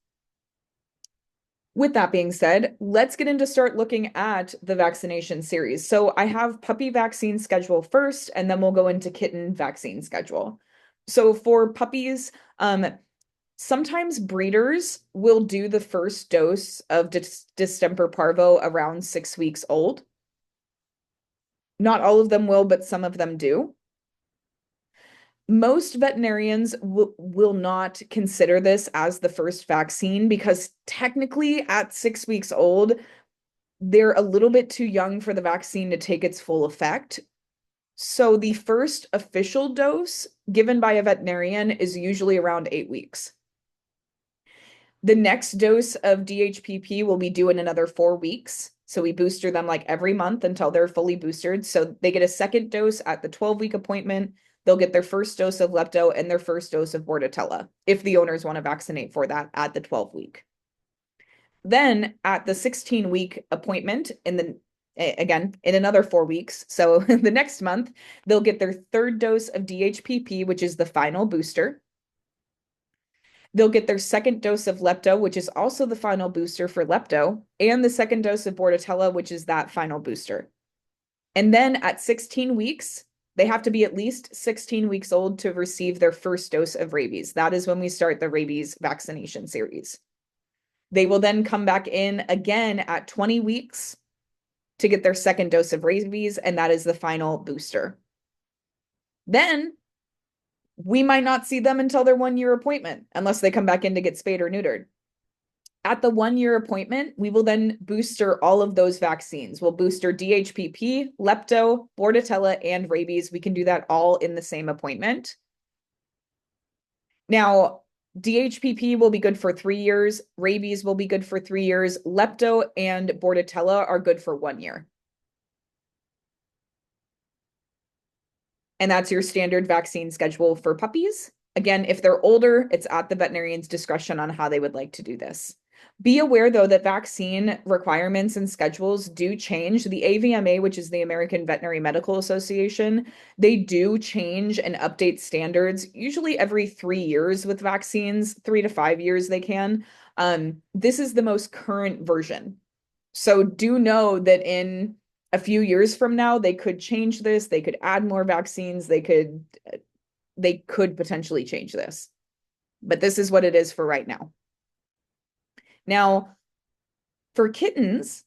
With that being said, let's get into start looking at the vaccination series. So I have puppy vaccine schedule first, and then we'll go into kitten vaccine schedule. So for puppies, sometimes breeders will do the first dose of distemper parvo around 6 weeks old. Not all of them will, but some of them do. Most veterinarians will not consider this as the first vaccine because technically at 6 weeks old, they're a little bit too young for the vaccine to take its full effect. So the first official dose given by a veterinarian is usually around 8 weeks. The next dose of DHPP will be due in another 4 weeks. So we booster them like every month until they're fully boosted. So they get a second dose at the 12-week appointment. They'll get their first dose of lepto and their first dose of bordetella if the owners want to vaccinate for that at the 12-week. Then at the 16-week appointment again, in another 4 weeks. So the next month, they'll get their third dose of DHPP, which is the final booster. They'll get their second dose of lepto, which is also the final booster for lepto, and the second dose of bordetella, which is that final booster. And then at 16 weeks, they have to be at least 16 weeks old to receive their first dose of rabies. That is when we start the rabies vaccination series. They will then come back in again at 20 weeks to get their second dose of rabies, and that is the final booster. Then we might not see them until their 1-year appointment, unless they come back in to get spayed or neutered. At the 1-year appointment, we will then booster all of those vaccines. We'll booster DHPP, lepto, bordetella, and rabies. We can do that all in the same appointment. Now, DHPP will be good for 3 years. Rabies will be good for 3 years. Lepto and bordetella are good for 1 year. And that's your standard vaccine schedule for puppies. Again, if they're older, it's at the veterinarian's discretion on how they would like to do this. Be aware, though, that vaccine requirements and schedules do change. The AVMA, which is the American Veterinary Medical Association, they do change and update standards usually every 3 years with vaccines, 3 to 5 years they can. This is the most current version. So do know that in a few years from now, they could change this. They could add more vaccines. They could potentially change this. But this is what it is for right now. Now, for kittens,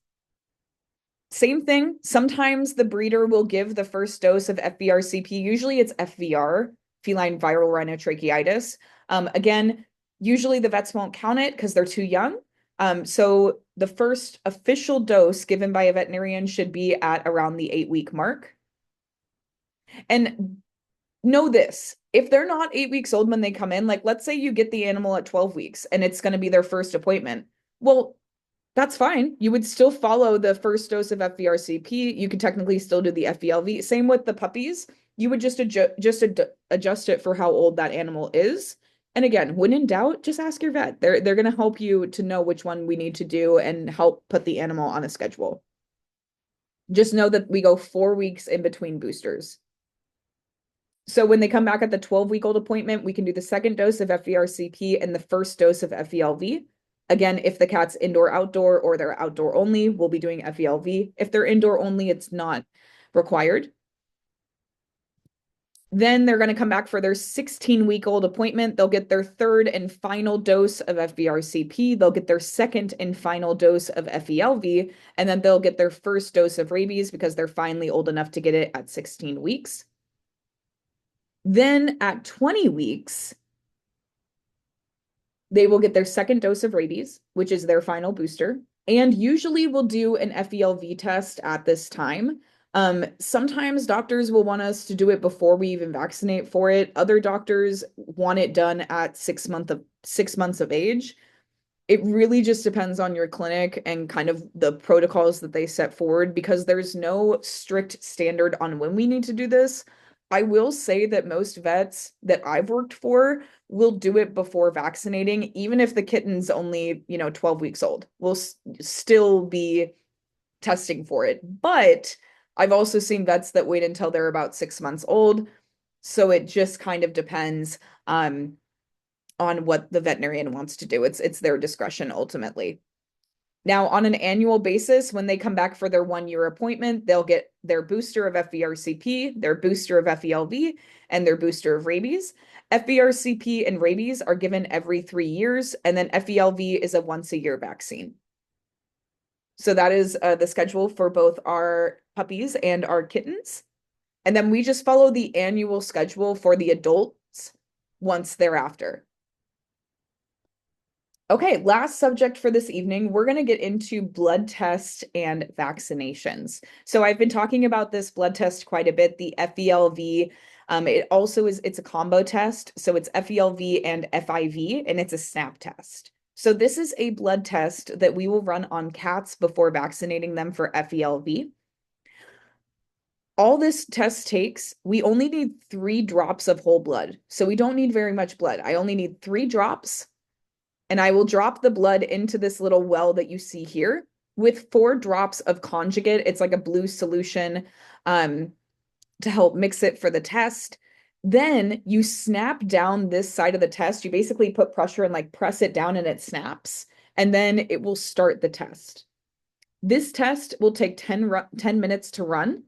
same thing. Sometimes the breeder will give the first dose of FVRCP. Usually it's FVR, feline viral rhinotracheitis. Again, usually the vets won't count it because they're too young. So the first official dose given by a veterinarian should be at around the 8-week mark. And know this, if they're not 8 weeks old when they come in, like let's say you get the animal at 12 weeks and it's going to be their first appointment. Well, that's fine. You would still follow the first dose of FVRCP. You could technically still do the FVLV. Same with the puppies. You would just adjust it for how old that animal is. And again, when in doubt, just ask your vet. They're going to help you to know which one we need to do and help put the animal on a schedule. Just know that we go 4 weeks in between boosters. So when they come back at the 12-week-old appointment, we can do the second dose of FVRCP and the first dose of FVLV. Again, if the cat's indoor-outdoor or they're outdoor only, we'll be doing FVLV. If they're indoor only, it's not required. Then they're going to come back for their 16-week-old appointment. They'll get their third and final dose of FVRCP. They'll get their second and final dose of FELV, and then they'll get their first dose of rabies because they're finally old enough to get it at 16 weeks. Then at 20 weeks, they will get their second dose of rabies, which is their final booster. And usually we'll do an FELV test at this time. Sometimes doctors will want us to do it before we even vaccinate for it. Other doctors want it done at 6 months of age. It really just depends on your clinic and kind of the protocols that they set forward because there's no strict standard on when we need to do this. I will say that most vets that I've worked for will do it before vaccinating, even if the kitten's only, 12 weeks old. We'll still be testing for it. But I've also seen vets that wait until they're about 6 months old. So it just kind of depends on what the veterinarian wants to do. It's their discretion ultimately. Now, on an annual basis, when they come back for their 1 year appointment, they'll get their booster of FVRCP, their booster of FELV, and their booster of rabies. FVRCP and rabies are given every 3 years, and then FELV is a once-a-year vaccine. So that is the schedule for both our puppies and our kittens. And then we just follow the annual schedule for the adults once thereafter. Okay, last subject for this evening, we're going to get into blood tests and vaccinations. So I've been talking about this blood test quite a bit, the FELV. It's a combo test. So it's FELV and FIV, and it's a SNAP test. So this is a blood test that we will run on cats before vaccinating them for FELV. All this test takes, we only need 3 drops of whole blood. So we don't need very much blood. I only need 3 drops. And I will drop the blood into this little well that you see here with 4 drops of conjugate. It's like a blue solution to help mix it for the test. Then you snap down this side of the test. You basically put pressure and like press it down and it snaps. And then it will start the test. This test will take 10 minutes to run.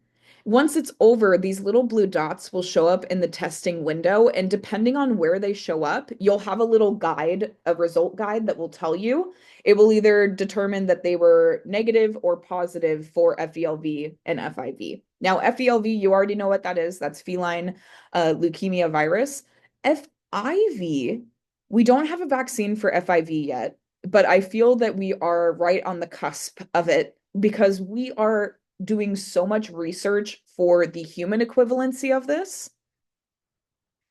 Once it's over, these little blue dots will show up in the testing window. And depending on where they show up, you'll have a little guide, a result guide that will tell you. It will either determine that they were negative or positive for FELV and FIV. Now, FELV, you already know what that is. That's feline leukemia virus. FIV, we don't have a vaccine for FIV yet, but I feel that we are right on the cusp of it because we are doing so much research for the human equivalency of this.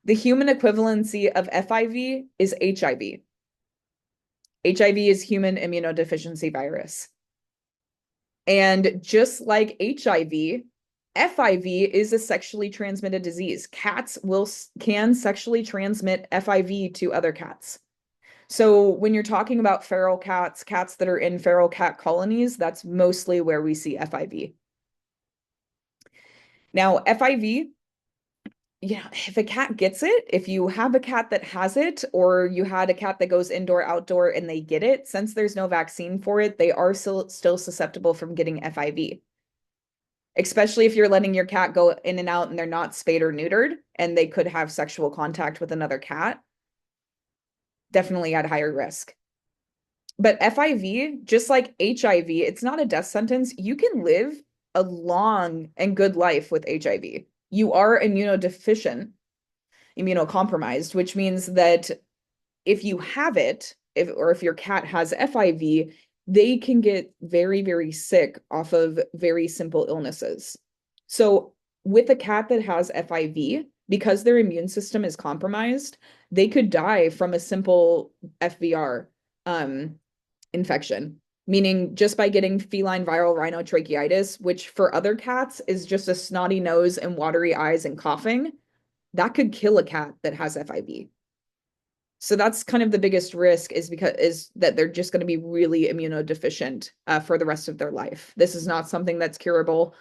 The human equivalency of FIV is HIV. HIV is human immunodeficiency virus. And just like HIV, FIV is a sexually transmitted disease. Cats can sexually transmit FIV to other cats. So when you're talking about feral cats, cats that are in feral cat colonies, that's mostly where we see FIV. Now, FIV, if a cat gets it, if you have a cat that has it, or you had a cat that goes indoor, outdoor, and they get it, since there's no vaccine for it, they are still susceptible from getting FIV. Especially if you're letting your cat go in and out and they're not spayed or neutered, and they could have sexual contact with another cat. Definitely at higher risk. But FIV, just like HIV, it's not a death sentence. You can live a long and good life with HIV. You are immunodeficient, immunocompromised, which means that if you have it, if your cat has FIV, they can get very, very sick off of very simple illnesses. So with a cat that has FIV, because their immune system is compromised, they could die from a simple FVR infection, meaning just by getting feline viral rhinotracheitis, which for other cats is just a snotty nose and watery eyes and coughing, that could kill a cat that has FIV. So that's kind of the biggest risk is that they're just going to be really immunodeficient for the rest of their life. This is not something that's curable.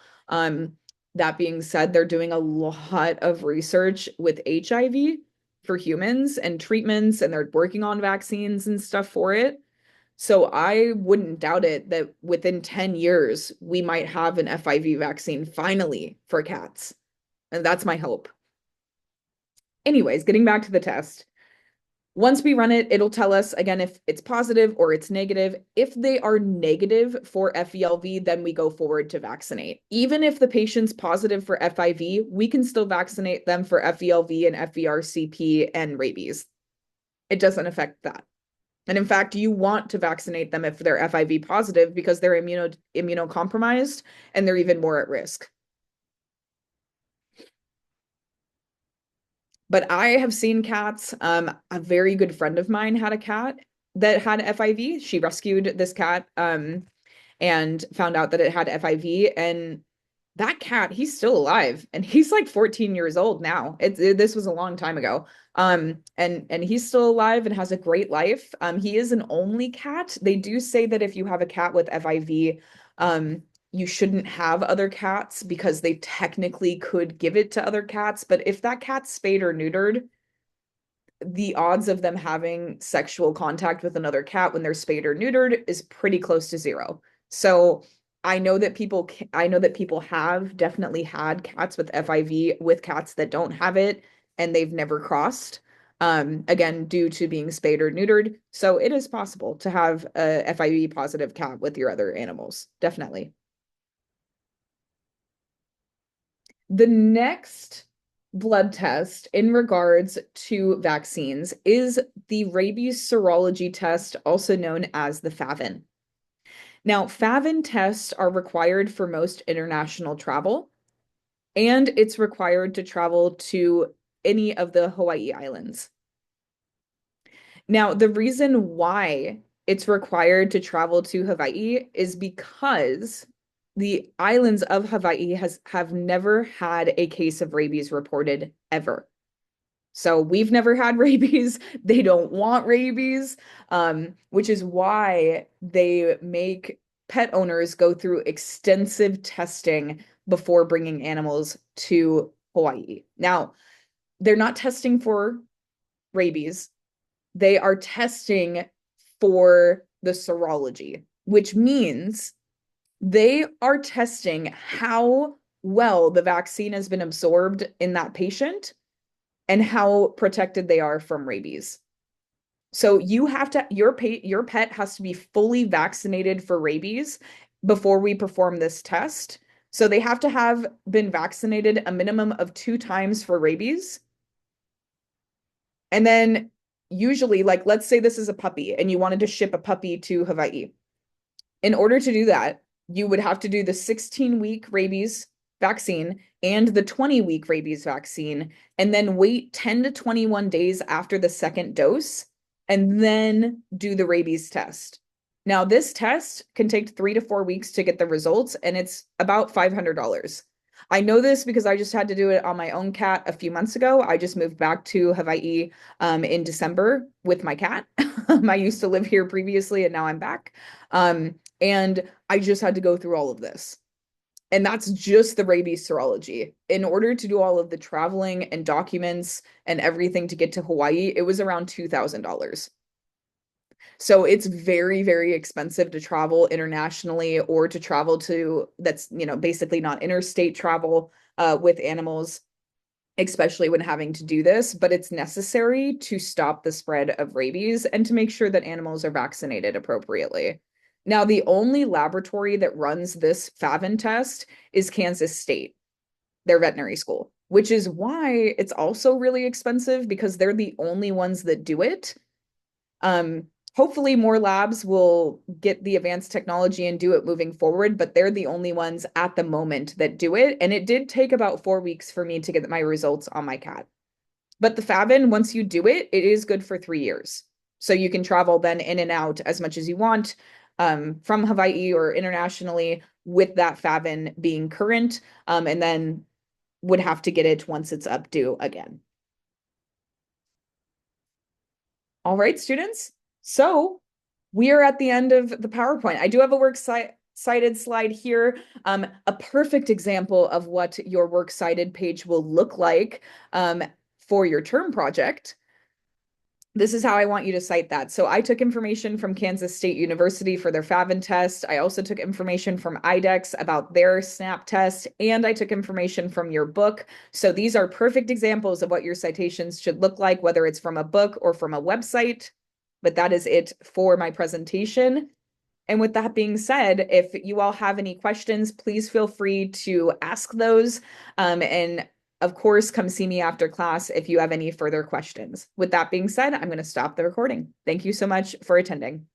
That being said, they're doing a lot of research with HIV for humans and treatments, and they're working on vaccines and stuff for it. So I wouldn't doubt it that within 10 years, we might have an FIV vaccine finally for cats. And that's my hope. Anyways, getting back to the test. Once we run it, it'll tell us, again, if it's positive or it's negative. If they are negative for FELV, then we go forward to vaccinate. Even if the patient's positive for FIV, we can still vaccinate them for FELV and FVRCP and rabies. It doesn't affect that. And in fact, you want to vaccinate them if they're FIV positive because they're immunocompromised and they're even more at risk. But I have seen cats. A very good friend of mine had a cat that had FIV. She rescued this cat and found out that it had FIV. And that cat, he's still alive and he's like 14 years old now. This was a long time ago. And he's still alive and has a great life. He is an only cat. They do say that if you have a cat with FIV, you shouldn't have other cats because they technically could give it to other cats. But if that cat's spayed or neutered, the odds of them having sexual contact with another cat when they're spayed or neutered is pretty close to zero. So I know that people have definitely had cats with FIV with cats that don't have it and they've never crossed. Again, due to being spayed or neutered. So it is possible to have a FIV positive cat with your other animals. Definitely. The next blood test in regards to vaccines is the rabies serology test, also known as the FAVN. Now, FAVN tests are required for most international travel, and it's required to travel to any of the Hawaii Islands. Now, the reason why it's required to travel to Hawaii is because the islands of Hawaii have never had a case of rabies reported ever. So we've never had rabies. They don't want rabies, which is why they make pet owners go through extensive testing before bringing animals to Hawaii. Now, they're not testing for rabies. They are testing for the serology, which means they are testing how well the vaccine has been absorbed in that patient and how protected they are from rabies. So you have to your pet has to be fully vaccinated for rabies before we perform this test. So they have to have been vaccinated a minimum of 2 times for rabies. And then usually, like let's say this is a puppy and you wanted to ship a puppy to Hawaii. In order to do that, you would have to do the 16-week rabies vaccine and the 20-week rabies vaccine, and then wait 10 to 21 days after the second dose, and then do the rabies test. Now, this test can take 3 to 4 weeks to get the results, and it's about $500. I know this because I just had to do it on my own cat a few months ago. I just moved back to Hawaii in December with my cat. I used to live here previously, and now I'm back. And I just had to go through all of this. And that's just the rabies serology. In order to do all of the traveling and documents and everything to get to Hawaii, it was around $2,000. So it's very, very expensive to travel internationally or to travel to that's, basically not interstate travel with animals, especially when having to do this, but it's necessary to stop the spread of rabies and to make sure that animals are vaccinated appropriately. Now, the only laboratory that runs this FAVN test is Kansas State, their veterinary school, which is why it's also really expensive because they're the only ones that do it. Hopefully more labs will get the advanced technology and do it moving forward, but they're the only ones at the moment that do it. And it did take about 4 weeks for me to get my results on my cat. But the FAVN, once you do it, it is good for 3 years. So you can travel then in and out as much as you want from Hawaii or internationally with that FAVN being current, and then would have to get it once it's up due again. All right, students. So we are at the end of the PowerPoint. I do have a works cited slide here, a perfect example of what your works cited page will look like for your term project. This is how I want you to cite that. So I took information from Kansas State University for their FAVN test. I also took information from IDEXX about their SNAP test, and I took information from your book. So these are perfect examples of what your citations should look like, whether it's from a book or from a website. But that is it for my presentation. And with that being said, if you all have any questions, please feel free to ask those. And of course, come see me after class if you have any further questions. With that being said, I'm going to stop the recording. Thank you so much for attending.